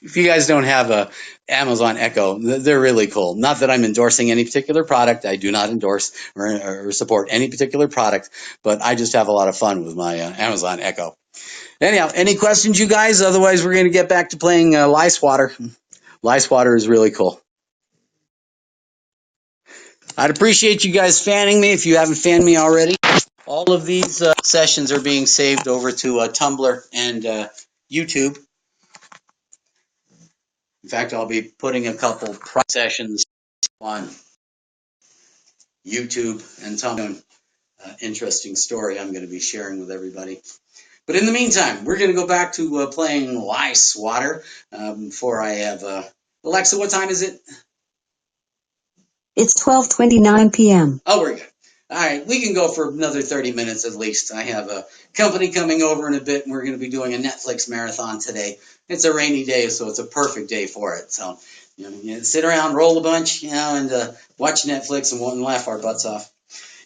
If you guys don't have a Amazon Echo, they're really cool. Not that I'm endorsing any particular product. I do not endorse or support any particular product, but I just have a lot of fun with my Amazon Echo. Anyhow, any questions, you guys? Otherwise, we're going to get back to playing Lice Water. Lice Water is really cool. I'd appreciate you guys fanning me if you haven't fanned me already. All of these sessions are being saved over to Tumblr and YouTube. In fact, I'll be putting a couple sessions on YouTube and Tumblr. Interesting story I'm going to be sharing with everybody. But in the meantime, we're going to go back to playing Lice Water before I have... Alexa, what time is it? It's 12:29 p.m. Oh, we're good. All right, we can go for another 30 minutes at least. I have a company coming over in a bit, and we're going to be doing a Netflix marathon today. It's a rainy day, so it's a perfect day for it. So, you sit around, roll a bunch, and watch Netflix and laugh our butts off.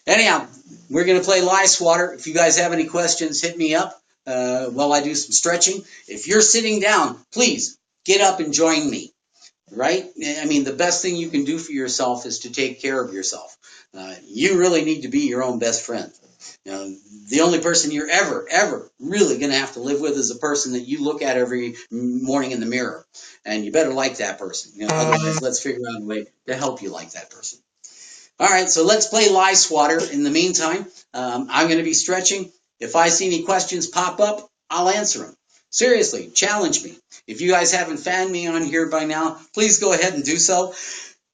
Anyhow, we're going to play Lice Water. If you guys have any questions, hit me up while I do some stretching. If you're sitting down, please get up and join me. Right? I mean, the best thing you can do for yourself is to take care of yourself. You really need to be your own best friend. The only person you're ever really going to have to live with is a person that you look at every morning in the mirror. And you better like that person. Otherwise, let's figure out a way to help you like that person. All right, so let's play Lice Water. In the meantime, I'm going to be stretching. If I see any questions pop up, I'll answer them. Seriously, challenge me. If you guys haven't fanned me on here by now, please go ahead and do so.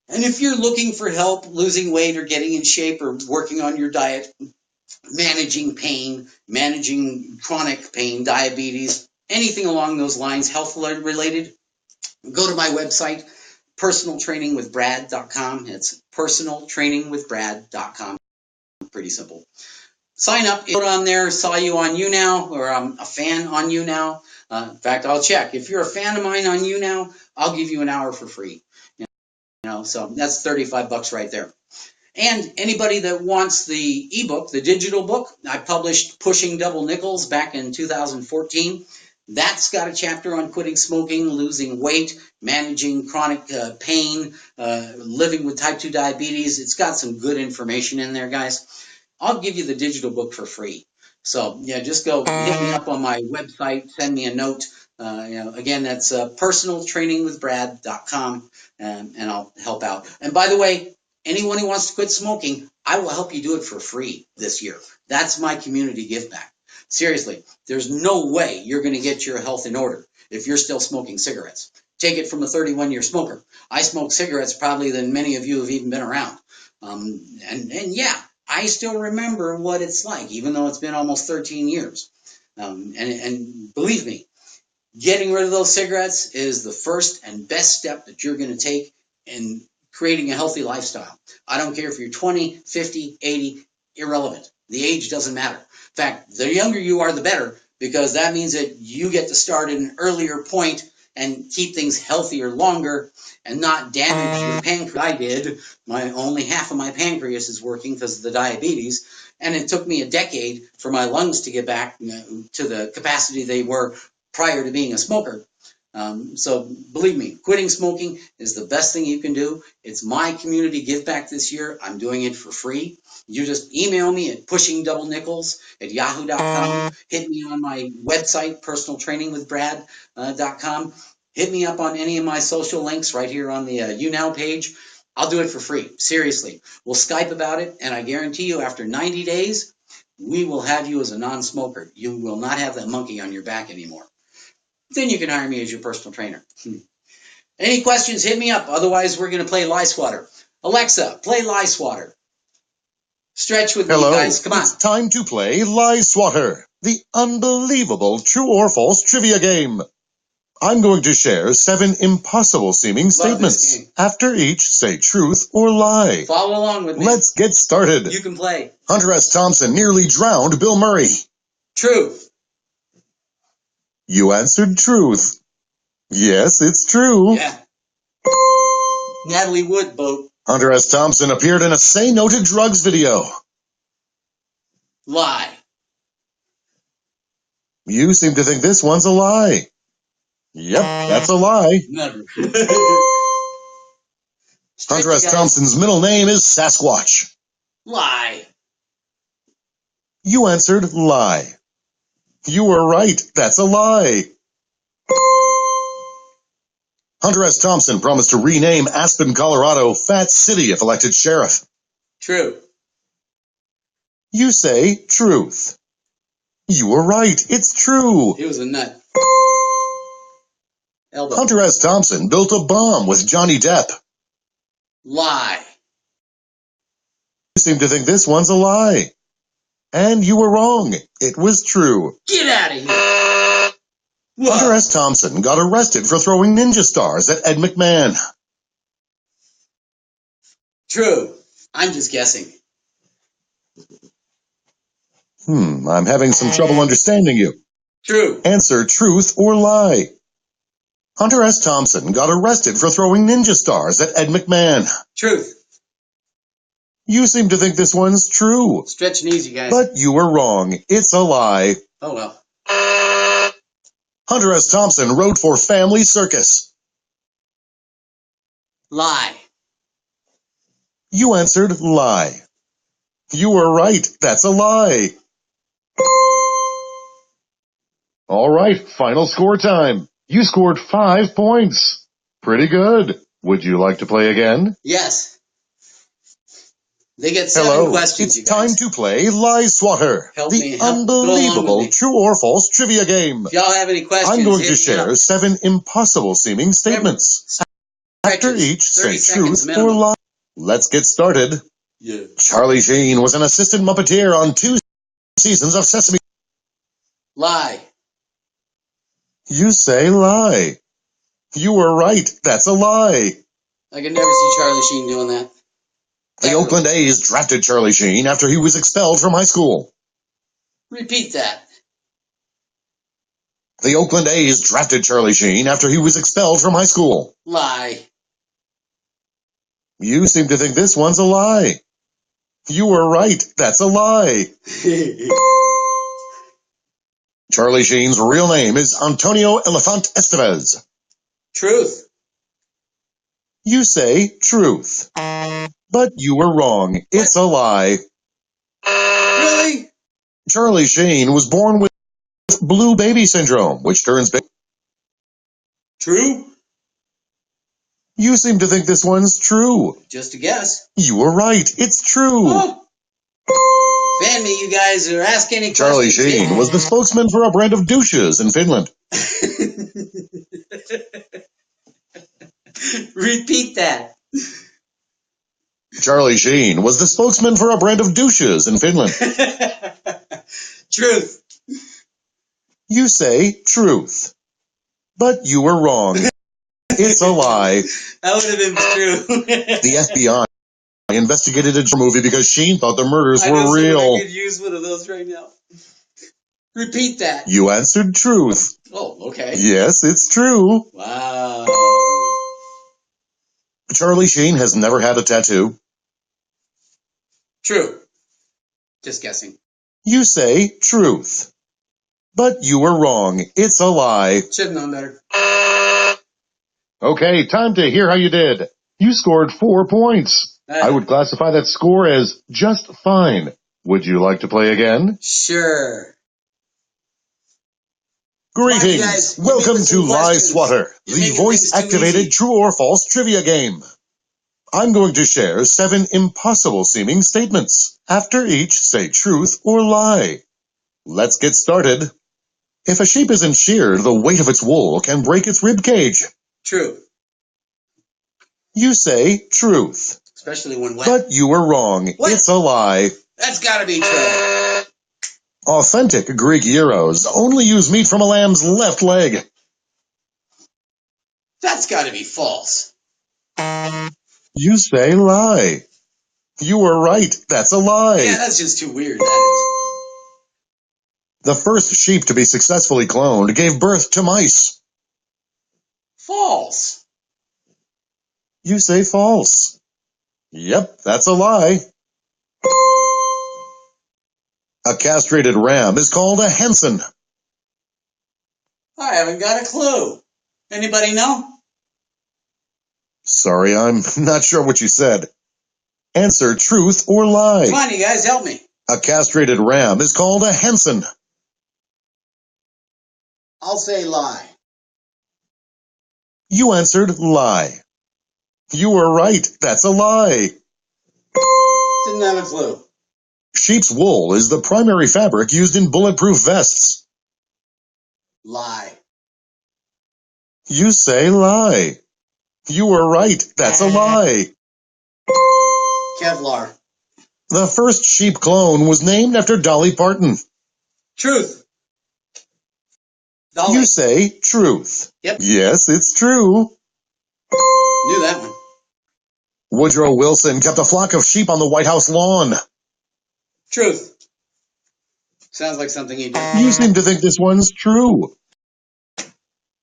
And if you're looking for help losing weight or getting in shape or working on your diet, managing pain, managing chronic pain, diabetes, anything along those lines, health related, go to my website, personaltrainingwithbrad.com. It's personaltrainingwithbrad.com. Pretty simple. Sign up, put on there, saw you on YouNow, or I'm a fan on YouNow. In fact, I'll check. If you're a fan of mine on YouNow, I'll give you an hour for free. So that's $35 right there. And anybody that wants the ebook, the digital book, I published Pushing Double Nickels back in 2014. That's got a chapter on quitting smoking, losing weight, managing chronic pain, living with type 2 diabetes. It's got some good information in there, guys. I'll give you the digital book for free. So yeah, just go hit me up on my website, send me a note. Again, that's personaltrainingwithbrad.com, and I'll help out. And by the way, anyone who wants to quit smoking, I will help you do it for free this year. That's my community give back. Seriously, there's no way you're going to get your health in order if you're still smoking cigarettes. Take it from a 31-year smoker. I smoke cigarettes probably than many of you have even been around. And yeah, I still remember what it's like, even though it's been almost 13 years. And believe me, getting rid of those cigarettes is the first and best step that you're going to take in creating a healthy lifestyle. I don't care if you're 20, 50, 80, irrelevant. The age doesn't matter. In fact, the younger you are, the better, because that means that you get to start at an earlier point and keep things healthier longer and not damage your pancreas. I did. Only half of my pancreas is working because of the diabetes, and it took me a decade for my lungs to get back to the capacity they were prior to being a smoker. So believe me, quitting smoking is the best thing you can do. It's my community give back this year. I'm doing it for free. You just email me at pushingdoublenickels@yahoo.com. Hit me on my website, personaltrainingwithbrad.com. Hit me up on any of my social links right here on the YouNow page. I'll do it for free. Seriously. We'll Skype about it, and I guarantee you after 90 days, we will have you as a non-smoker. You will not have that monkey on your back anymore. Then you can hire me as your personal trainer. Any questions, hit me up. Otherwise, we're going to play Lie Swatter. Alexa, play Lie Swatter. Stretch with me, guys. Come on. It's time to play Lie Swatter, the unbelievable true or false trivia game. I'm going to share 7 impossible-seeming statements. After each, say truth or lie. Follow along with me. Let's get started. You can play. Hunter S. Thompson nearly drowned Bill Murray. Truth. You answered truth. Yes, it's true. Yeah. Natalie Wood boat. Hunter S. Thompson appeared in a Say No to Drugs video. Lie. You seem to think this one's a lie. Yep, that's a lie. Never. Hunter S. Thompson's middle name is Sasquatch. Lie. You answered lie. You were right. That's a lie. Hunter S. Thompson promised to rename Aspen, Colorado, Fat City if elected sheriff. True. You say truth. You were right. It's true. He was a nut. Elbow. Hunter S. Thompson built a bomb with Johnny Depp. Lie. You seem to think this one's a lie. And you were wrong. It was true. Get out of here. Hunter S. Thompson got arrested for throwing ninja stars at Ed McMahon. True. I'm just guessing. I'm having some trouble understanding you. True. Answer truth or lie. Hunter S. Thompson got arrested for throwing ninja stars at Ed McMahon. Truth. You seem to think this one's true. Stretch and easy, guys. But you were wrong. It's a lie. Oh, well. Hunter S. Thompson wrote for Family Circus. Lie. You answered lie. You were right. That's a lie. All right, final score time. You scored 5 points. Pretty good. Would you like to play again? Yes. They get 7 questions, you It's guys. time to play Lie Swatter, the unbelievable true or false trivia game. If y'all have any questions, I'm going to share 7 impossible-seeming statements. After each, say truth or lie. Let's get started. Yeah. Charlie Sheen was an assistant Muppeteer on 2 seasons of Sesame. Lie. You say lie. You were right. That's a lie. I could never see Charlie Sheen doing that. The Oakland A's drafted Charlie Sheen after he was expelled from high school. Repeat that. The Oakland A's drafted Charlie Sheen after he was expelled from high school. Lie. You seem to think this one's a lie. You were right. That's a lie. Charlie Sheen's real name is Antonio Elefant Estevez. Truth. You say truth. But you were wrong. It's a lie. Really? Charlie Sheen was born with blue baby syndrome, which turns baby. True? You seem to think this one's true. Just a guess. You were right. It's true. Oh. Fan me, you guys, or ask any Charlie questions. Sheen was the spokesman for a brand of douches in Finland. Repeat that. Charlie Sheen was the spokesman for a brand of douches in Finland. Truth. You say truth. But you were wrong. It's a lie. That would have been true. The FBI investigated a movie because Sheen thought the murders were real. I could use one of those right now. Repeat that. You answered truth. Oh, okay. Yes, it's true. Wow. Charlie Sheen has never had a tattoo. True. Just guessing. You say truth. But you were wrong. It's a lie. Should have known better. Okay, time to hear how you did. You scored 4 points. I would classify that score as just fine. Would you like to play again? Sure. Greetings. Welcome to Lie Swatter, the voice-activated true or false trivia game. I'm going to share 7 impossible-seeming statements. After each, say truth or lie. Let's get started. If a sheep isn't sheared, the weight of its wool can break its rib cage. True. You say truth. Especially when wet. But you were wrong. What? It's a lie. That's gotta be true. Authentic Greek gyros only use meat from a lamb's left leg. That's gotta be false. You say lie. You were right. That's a lie. Yeah, that's just too weird. That is. The first sheep to be successfully cloned gave birth to mice. False. You say false. Yep, that's a lie. A castrated ram is called a Henson. I haven't got a clue. Anybody know? Sorry, I'm not sure what you said. Answer truth or lie. Come on, you guys, help me. A castrated ram is called a Henson. I'll say lie. You answered lie. You were right. That's a lie. Didn't have a clue. Sheep's wool is the primary fabric used in bulletproof vests. Lie. You say lie. You were right. That's a lie. Kevlar. The first sheep clone was named after Dolly Parton. Truth. Dolly. You say truth. Yep. Yes, it's true. Knew that one. Woodrow Wilson kept a flock of sheep on the White House lawn. Truth. Sounds like something he did. You seem to think this one's true.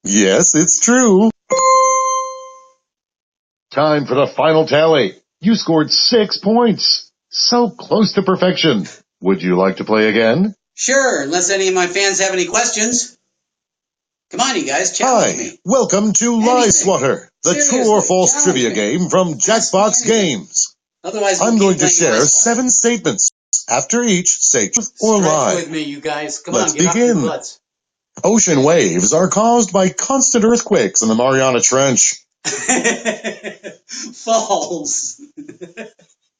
Yes, it's true. Time for the final tally. You scored 6 points. So close to perfection. Would you like to play again? Sure, unless any of my fans have any questions. Come on, you guys, challenge me. Welcome to Lie Swatter, the true or false trivia game from Jackbox Games. Otherwise, I'm going to share 7 statements. After each, say truth or lie. with me, you guys. Come Let's on, get begin. off your butts. Ocean waves are caused by constant earthquakes in the Mariana Trench. False.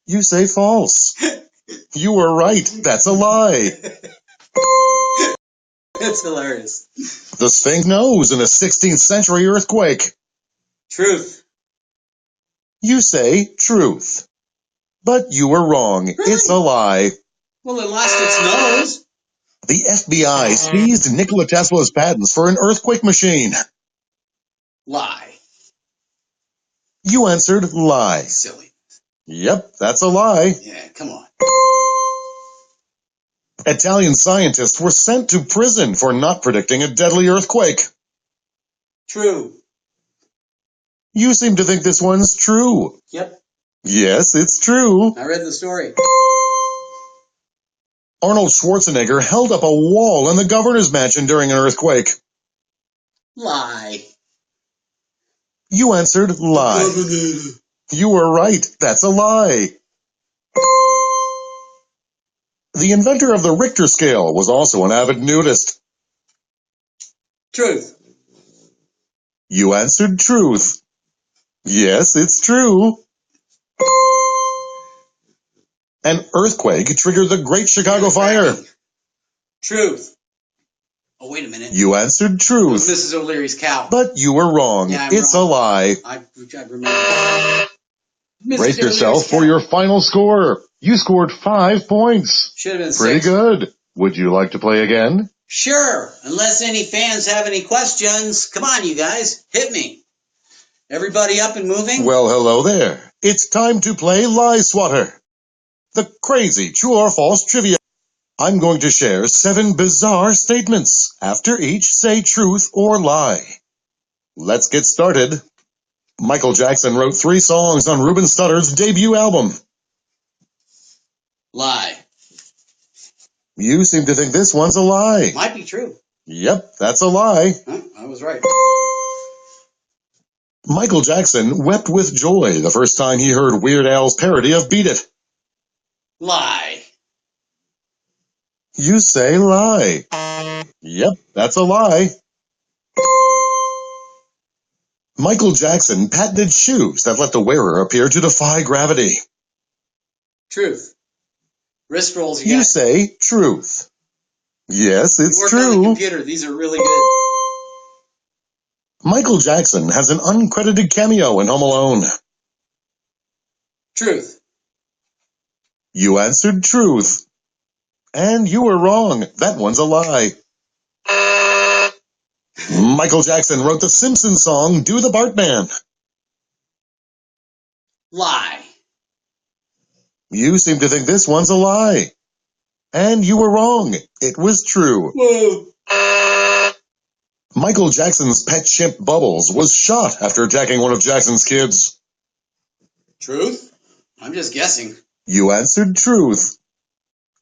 You say false. You were right. That's a lie. That's hilarious. The Sphinx knows in a 16th century earthquake. Truth. You say truth. But you were wrong. Really? It's a lie. Well, it lost its nose. The FBI seized Nikola Tesla's patents for an earthquake machine. Lie. You answered lie. Silly. Yep, that's a lie. Yeah, come on. Italian scientists were sent to prison for not predicting a deadly earthquake. True. You seem to think this one's true. Yep. Yes, it's true. I read the story. Arnold Schwarzenegger held up a wall in the governor's mansion during an earthquake. Lie. You answered lie. You were right. That's a lie. The inventor of the Richter scale was also an avid nudist. Truth. You answered truth. Yes, it's true. An earthquake triggered the Great Chicago Fire. Truth. Oh, wait a minute. You answered truth. It was Mrs. O'Leary's cow. But you were wrong. Yeah, it's wrong. a lie. I remember. Brace yourself for your final score. You scored 5 points. Should have been 6. Pretty good. Would you like to play again? Sure. Unless any fans have any questions. Come on, you guys. Hit me. Everybody up and moving? Well, hello there. It's time to play Lie Swatter. The crazy true or false trivia. I'm going to share 7 bizarre statements. After each, say truth or lie. Let's get started. Michael Jackson wrote 3 songs on Ruben Studdard's debut album. Lie. You seem to think this one's a lie. Might be true. Yep, that's a lie. Huh? I was right. Michael Jackson wept with joy the first time he heard Weird Al's parody of Beat It. Lie. You say lie. Yep, that's a lie. Michael Jackson patented shoes that let the wearer appear to defy gravity. Truth. Wrist rolls You say truth. Yes, it's true. On the computer. These are really good. Michael Jackson has an uncredited cameo in Home Alone. Truth. You answered truth. And you were wrong. That one's a lie. Michael Jackson wrote the Simpsons song, Do the Bartman. Lie. You seem to think this one's a lie. And you were wrong. It was true. Whoa. Michael Jackson's pet chimp Bubbles was shot after attacking one of Jackson's kids. Truth? I'm just guessing. You answered truth.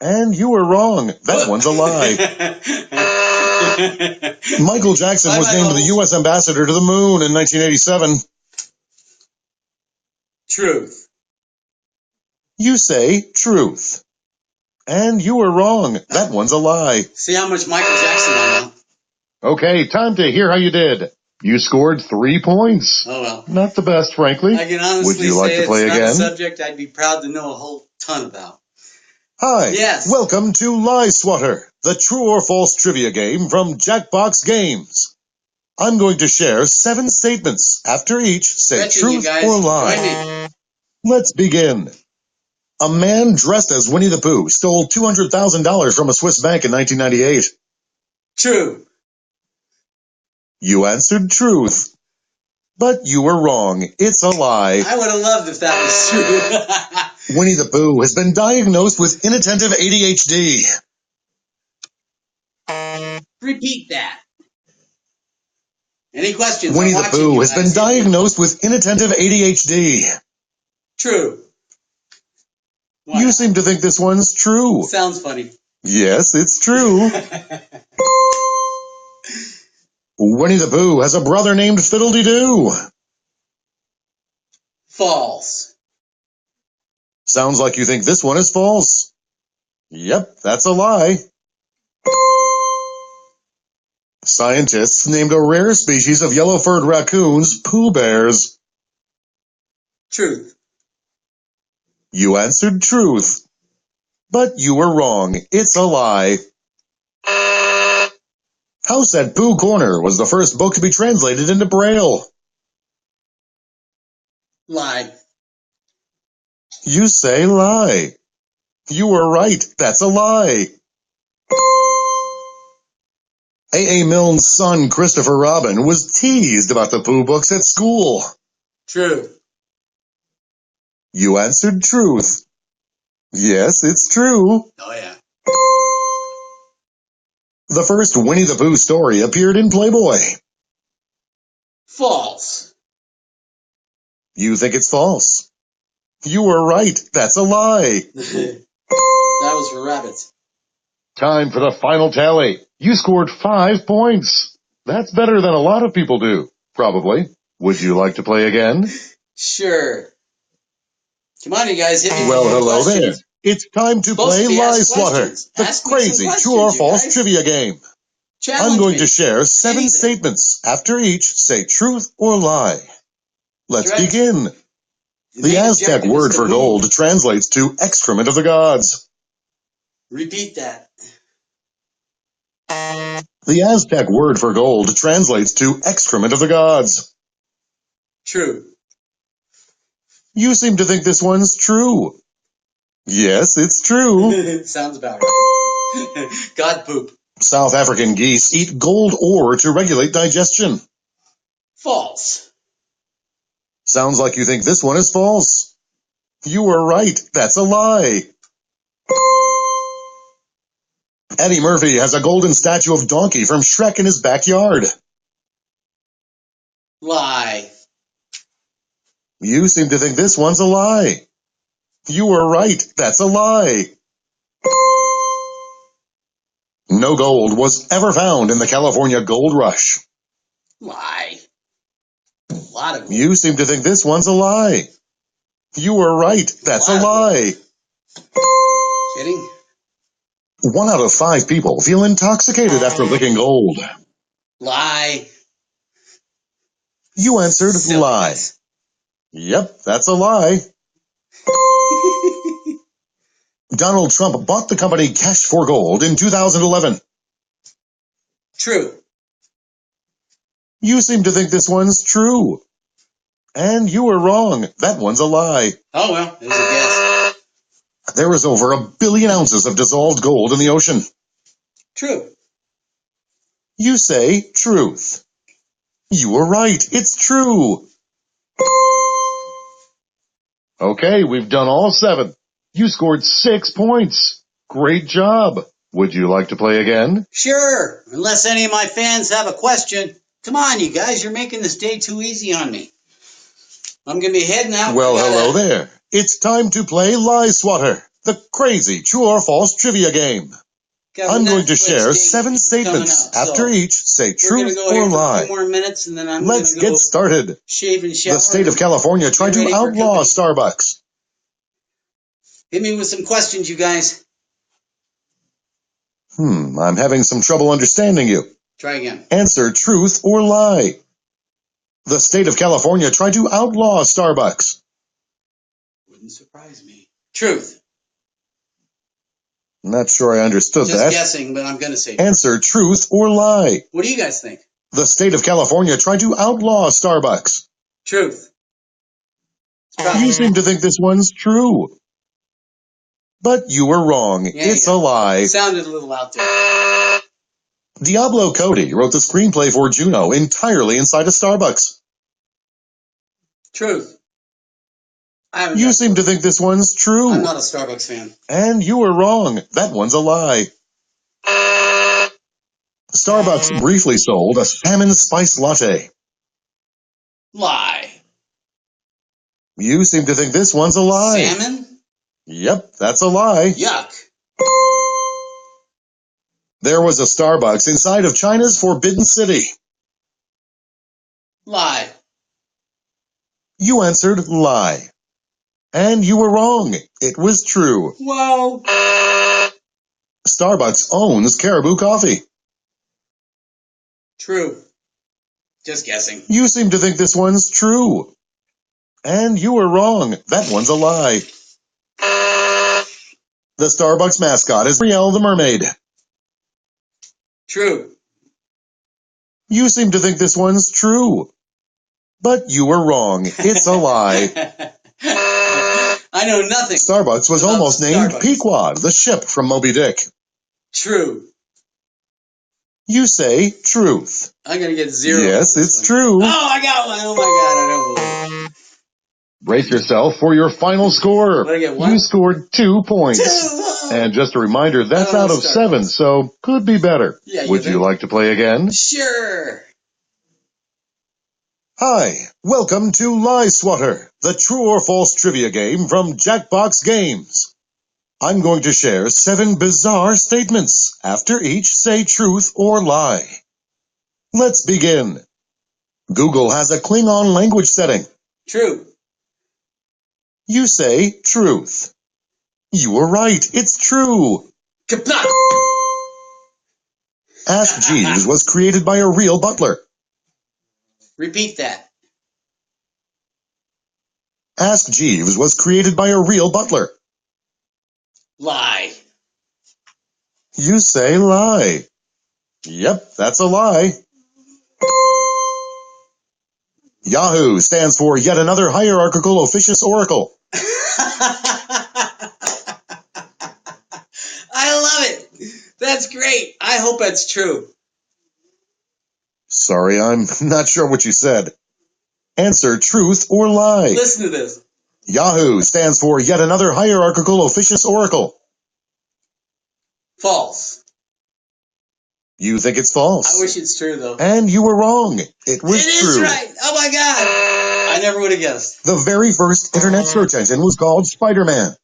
And you were wrong. That one's a lie. Michael Jackson was named the U.S. ambassador to the moon in 1987. Truth. You say truth. And you were wrong. That one's a lie. See how much Michael Jackson I know. Okay, time to hear how you did. You scored 3 points. Oh, well. Not the best, frankly. I can honestly Would you like say to play it's again? not a subject I'd be proud to know a whole ton about. Hi. Yes. Welcome to Lie Swatter, the true or false trivia game from Jackbox Games. I'm going to share 7 statements. After each, say truth or lie. Let's begin. A man dressed as Winnie the Pooh stole $200,000 from a Swiss bank in 1998. True. You answered truth. But you were wrong. It's a lie. I would have loved if that was true. Winnie the Pooh has been diagnosed with inattentive ADHD. Repeat that. Any questions? Winnie the Pooh has been diagnosed with inattentive ADHD. True. Wow. You seem to think this one's true. Sounds funny. Yes, it's true. Winnie the Pooh has a brother named Fiddle-dee-Doo. False. Sounds like you think this one is false. Yep, that's a lie. Scientists named a rare species of yellow-furred raccoons Pooh Bears. Truth. You answered truth. But you were wrong. It's a lie. House at Pooh Corner was the first book to be translated into Braille. Lie. You say lie. You were right. That's a lie. A.A. Milne's son, Christopher Robin, was teased about the Pooh books at school. True. You answered truth. Yes, it's true. Oh, yeah. The first Winnie the Pooh story appeared in Playboy. False. You think it's false. You were right. That's a lie. That was for rabbits. Time for the final tally. You scored 5 points. That's better than a lot of people do, probably. Would you like to play again? Sure. Come on, you guys. Hit me. Well, hello there. It's time to Supposed play to be Lie asked Swatter, questions. the Ask me some crazy questions, true or you false guys. trivia game. I'm Challenge going me. to share 7 Anything. statements. After each, say truth or lie. Let's Correct. begin. The The main Aztec objective word is to for move. gold translates to excrement of the gods. Repeat that. The Aztec word for gold translates to excrement of the gods. True. You seem to think this one's true. Yes, it's true. Sounds about right. God poop. South African geese eat gold ore to regulate digestion. False. Sounds like you think this one is false. You were right. That's a lie. Eddie Murphy has a golden statue of Donkey from Shrek in his backyard. Lie. You seem to think this one's a lie. You were right. That's a lie. No gold was ever found in the California gold rush. Lie. A lot of gold. You seem to think this one's a lie. You were right. That's a lie. Kidding? 1 out of 5 people feel intoxicated after licking gold. Lie. You answered lie. Silliness. Yep, that's a lie. Donald Trump bought the company Cash for Gold in 2011. True. You seem to think this one's true. And you were wrong. That one's a lie. Oh, well, it was a guess. There is over 1 billion ounces of dissolved gold in the ocean. True. You say truth. You were right. It's true. Okay, we've done all 7. You scored 6 points. Great job. Would you like to play again? Sure. Unless any of my fans have a question. Come on, you guys. You're making this day too easy on me. I'm going to be heading out. Well, hello there. It's time to play Lie Swatter, the crazy true or false trivia game. I'm going to share 7 statements. After each, say truth or lie. 2 more minutes, and then I'm Let's get started. Shave and shower. The state of California tried to outlaw Starbucks. Hit me with some questions, you guys. I'm having some trouble understanding you. Try again. Answer truth or lie. The state of California tried to outlaw Starbucks. Wouldn't surprise me. Truth. Not sure I understood that. Just guessing, but I'm going to say. Answer truth or lie. What do you guys think? The state of California tried to outlaw Starbucks. Truth. You seem to think this one's true. But you were wrong. It's a lie. It sounded a little out there. Diablo Cody wrote the screenplay for Juno entirely inside a Starbucks. Truth. You seem to think this one's true. I'm not a Starbucks fan. And you were wrong. That one's a lie. Starbucks briefly sold a salmon spice latte. Lie. You seem to think this one's a lie. Salmon? Yep, that's a lie. Yuck. There was a Starbucks inside of China's Forbidden City. Lie. You answered lie. And you were wrong. It was true. Whoa. Starbucks owns Caribou Coffee. True. Just guessing. You seem to think this one's true. And you were wrong. That one's a lie. The Starbucks mascot is Ariel the Mermaid. True. You seem to think this one's true. But you were wrong. It's a lie. I know nothing. Starbucks was almost named Pequod, the ship from Moby Dick. True. You say truth. I'm going to get 0. Yes, it's true. Oh, I got one. Oh, my God. I don't believe it. Brace yourself for your final score. What, I get 1? You scored 2 points. And just a reminder, that's out of 7, so could be better. Yeah, Would you like to play again? Sure. Hi, welcome to Lie Swatter, the true or false trivia game from Jackbox Games. I'm going to share 7 bizarre statements. After each, say truth or lie. Let's begin. Google has a Klingon language setting. True. You say truth. You were right. It's true. Kaput! Ask Jeeves was created by a real butler. Repeat that. Ask Jeeves was created by a real butler. Lie. You say lie. Yep, that's a lie. Yahoo stands for yet another hierarchical officious oracle. I love it. That's great. I hope that's true. Sorry, I'm not sure what you said. Answer truth or lie. Listen to this. Yahoo stands for yet another hierarchical officious oracle. False. You think it's false. I wish it's true, though. And you were wrong. It was true. It is right. Oh, my God. I never would have guessed. The very first internet search engine was called Spider-Man.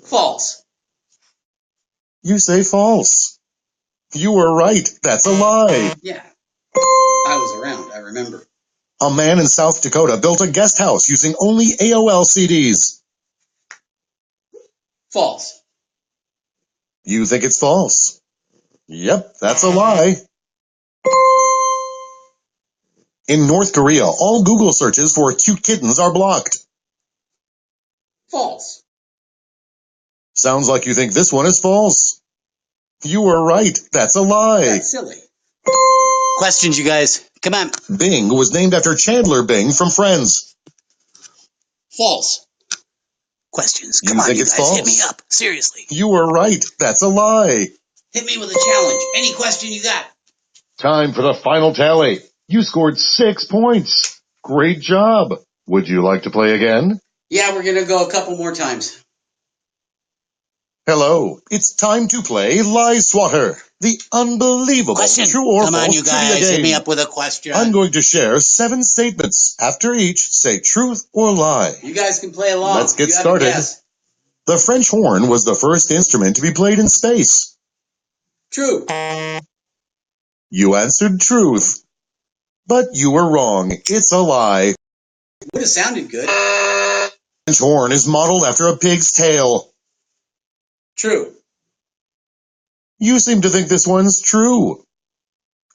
False. You say false. You were right. That's a lie. Yeah. I was around. I remember. A man in South Dakota built a guest house using only AOL CDs. False. You think it's false. Yep, that's a lie. In North Korea, all Google searches for cute kittens are blocked. False. Sounds like you think this one is false. You were right. That's a lie. That's silly. Questions, you guys. Come on. Bing was named after Chandler Bing from Friends. False. Questions. You Come on, think you it's guys. false? Hit me up. Seriously. You were right. That's a lie. Hit me with a challenge. Any question you got. Time for the final tally. You scored 6 points. Great job. Would you like to play again? Yeah, we're going to go a couple more times. Hello. It's time to play Lie Swatter, the unbelievable Question. true or Come on, false you trivia guys. game. Hit me up with a question. I'm going to share 7 statements. After each, say truth or lie. You guys can play along. Let's get You have a started. guess. The French horn was the first instrument to be played in space. True. You answered truth. But you were wrong. It's a lie. Would have sounded good. The French horn is modeled after a pig's tail. True. You seem to think this one's true.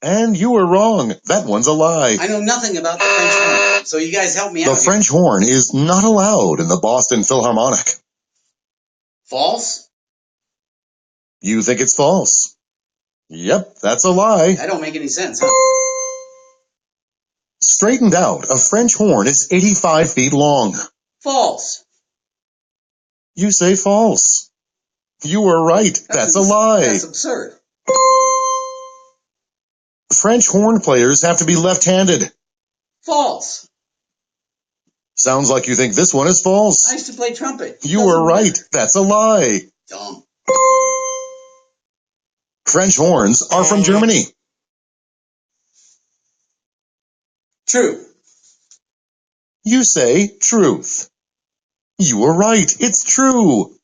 And you were wrong. That one's a lie. I know nothing about the French horn, so you guys help me out. The French horn is not allowed in the Boston Philharmonic. False? You think it's false. Yep, that's a lie. That don't make any sense, huh? Straightened out, a French horn is 85 feet long. False. You say false. You were right. That's a lie. That's absurd. French horn players have to be left-handed. False. Sounds like you think this one is false. I used to play trumpet. You were right. That's a lie. Dumb. French horns are from Germany. True. You say truth. You were right. It's true.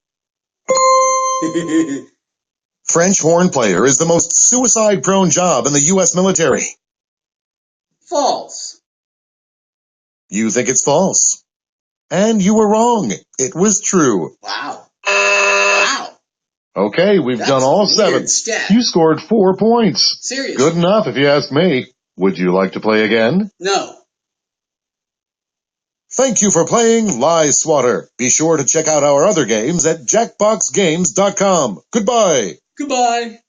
French horn player is the most suicide-prone job in the U.S. military. False. You think it's false. And you were wrong. It was true. Wow. Wow. Okay, we've That's done all a 7. weird stat. You scored 4 points. Seriously. Good enough if you ask me. Would you like to play again? No. Thank you for playing Lie Swatter. Be sure to check out our other games at jackboxgames.com. Goodbye. Goodbye.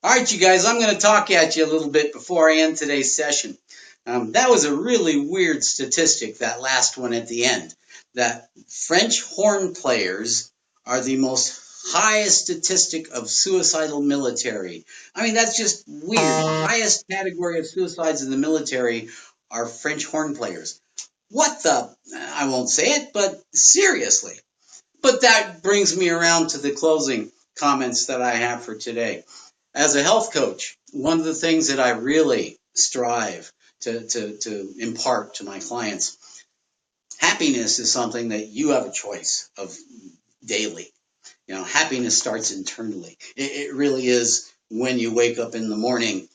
All right, you guys, I'm going to talk at you a little bit before I end today's session. That was a really weird statistic, that last one at the end, that French horn players are the most highest statistic of suicidal military. I mean, that's just weird. The highest category of suicides in the military are French horn players. What the? I won't say it, but seriously. But that brings me around to the closing comments that I have for today. As a health coach, one of the things that I really strive to impart to my clients, happiness is something that you have a choice of daily. You know, happiness starts internally. It really is when you wake up in the morning.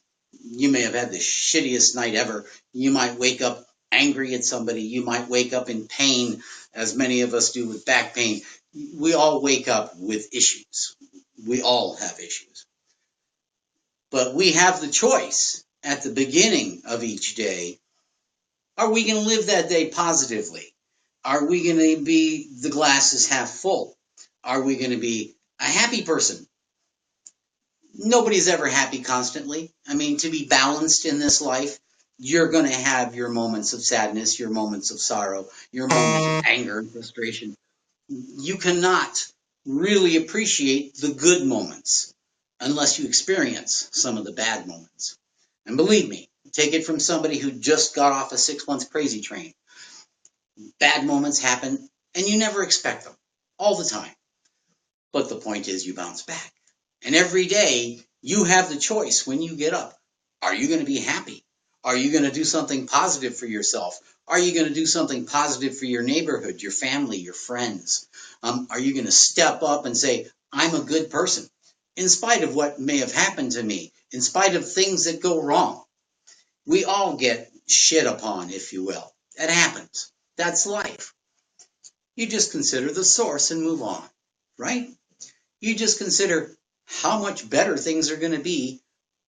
You may have had the shittiest night ever. You might wake up angry at somebody. You might wake up in pain, as many of us do with back pain. We all wake up with issues. We all have issues. But we have the choice at the beginning of each day. Are we going to live that day positively? Are we going to be the glass is half full? Are we going to be a happy person? Nobody's ever happy constantly. I mean, to be balanced in this life, you're going to have your moments of sadness, your moments of sorrow, your moments of anger and frustration. You cannot really appreciate the good moments unless you experience some of the bad moments. And believe me, take it from somebody who just got off a 6-month crazy train. Bad moments happen and you never expect them all the time. But the point is you bounce back. And every day you have the choice when you get up. Are you going to be happy? Are you going to do something positive for yourself? Are you going to do something positive for your neighborhood, your family, your friends? Are you going to step up and say, I'm a good person, in spite of what may have happened to me, in spite of things that go wrong? We all get shit upon, if you will. That happens. That's life. You just consider the source and move on, right? You just consider how much better things are going to be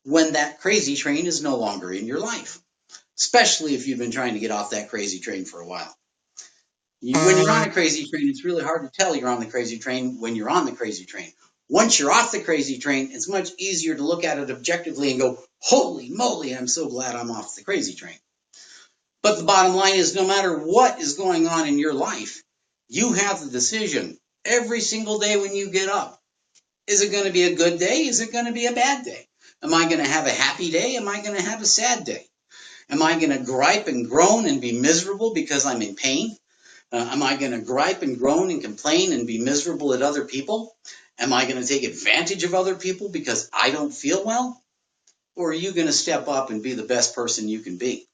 when that crazy train is no longer in your life, especially if you've been trying to get off that crazy train for a while. When you're on a crazy train, it's really hard to tell you're on the crazy train when you're on the crazy train. Once you're off the crazy train, it's much easier to look at it objectively and go, holy moly, I'm so glad I'm off the crazy train. But the bottom line is, no matter what is going on in your life, you have the decision every single day when you get up. Is it going to be a good day? Is it going to be a bad day? Am I going to have a happy day? Am I going to have a sad day? Am I going to gripe and groan and be miserable because I'm in pain? Am I going to gripe and groan and complain and be miserable at other people? Am I going to take advantage of other people because I don't feel well? Or are you going to step up and be the best person you can be?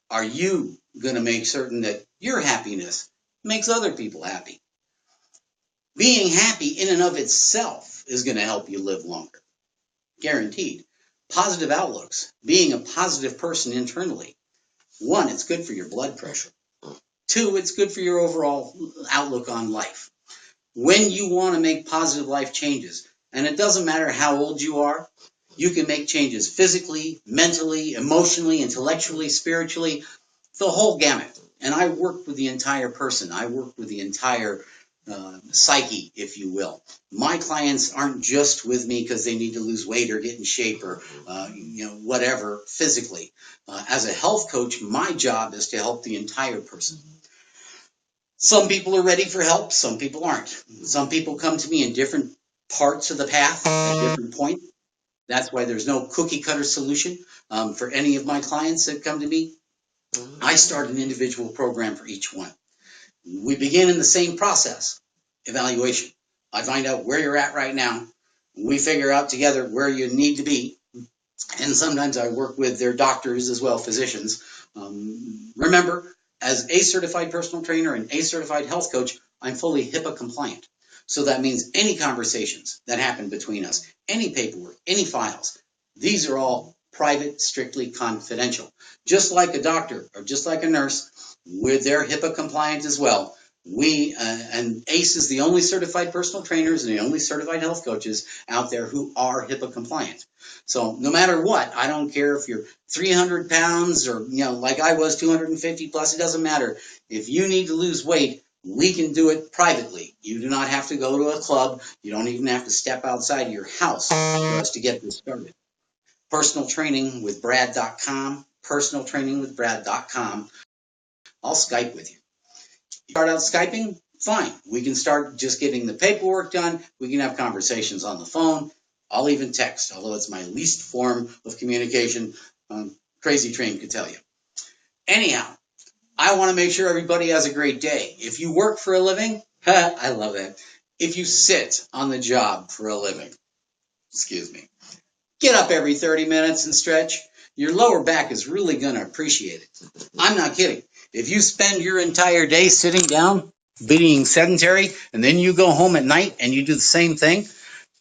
Are you going to make certain that your happiness makes other people happy? Being happy in and of itself is going to help you live longer. Guaranteed. Positive outlooks, being a positive person internally. 1, it's good for your blood pressure. 2, it's good for your overall outlook on life. When you want to make positive life changes, and it doesn't matter how old you are, you can make changes physically, mentally, emotionally, intellectually, spiritually, the whole gamut. And I work with the entire person. I work with the entire psyche, if you will. My clients aren't just with me because they need to lose weight or get in shape or whatever physically. As a health coach, my job is to help the entire person. Some people are ready for help, some people aren't. Some people come to me in different parts of the path at different points. That's why there's no cookie cutter solution for any of my clients that come to me. I start an individual program for each one. We begin in the same process, evaluation. I find out where you're at right now. We figure out together where you need to be. And sometimes I work with their doctors as well, physicians. Remember, as a certified personal trainer and a certified health coach, I'm fully HIPAA compliant. So that means any conversations that happen between us, any paperwork, any files, these are all private, strictly confidential. Just like a doctor or just like a nurse, they're HIPAA compliant as well. We and ACE is the only certified personal trainers and the only certified health coaches out there who are HIPAA compliant. So no matter what, I don't care if you're 300 pounds or, like I was 250 plus, it doesn't matter. If you need to lose weight, we can do it privately. You do not have to go to a club. You don't even have to step outside of your house for us to get this started. Personaltrainingwithbrad.com, personaltrainingwithbrad.com. I'll Skype with you. Start out Skyping, fine. We can start just getting the paperwork done. We can have conversations on the phone. I'll even text, although it's my least form of communication. Crazy Train could tell you. Anyhow, I want to make sure everybody has a great day. If you work for a living, I love that. If you sit on the job for a living, get up every 30 minutes and stretch. Your lower back is really going to appreciate it. I'm not kidding. If you spend your entire day sitting down, being sedentary, and then you go home at night and you do the same thing,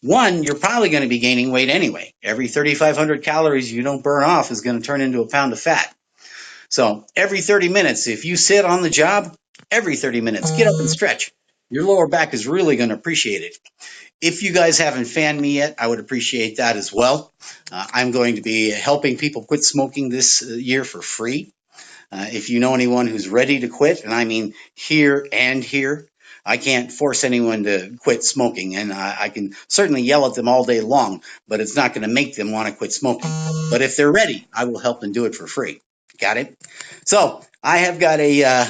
1, you're probably going to be gaining weight anyway. Every 3,500 calories you don't burn off is going to turn into a pound of fat. So every 30 minutes, if you sit on the job, every 30 minutes, get up and stretch. Your lower back is really going to appreciate it. If you guys haven't fanned me yet, I would appreciate that as well. I'm going to be helping people quit smoking this year for free. If you know anyone who's ready to quit, and I mean here and here, I can't force anyone to quit smoking, and I can certainly yell at them all day long, but it's not going to make them want to quit smoking. But if they're ready, I will help them do it for free. Got it? So I have got a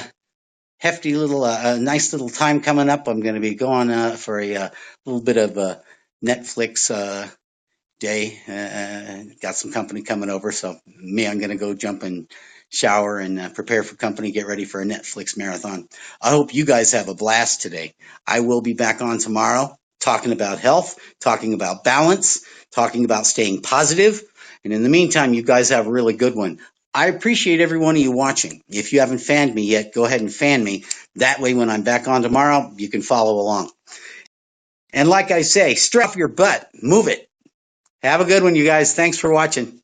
hefty little, nice little time coming up. I'm going to be going for a little bit of Netflix day. Got some company coming over, so I'm going to go jump and shower and prepare for company, get ready for a Netflix marathon. I hope you guys have a blast today. I will be back on tomorrow talking about health, talking about balance, talking about staying positive. And in the meantime, you guys have a really good one. I appreciate every one of you watching. If you haven't fanned me yet, go ahead and fan me. That way, when I'm back on tomorrow, you can follow along. And like I say, strap your butt, move it. Have a good one, you guys. Thanks for watching.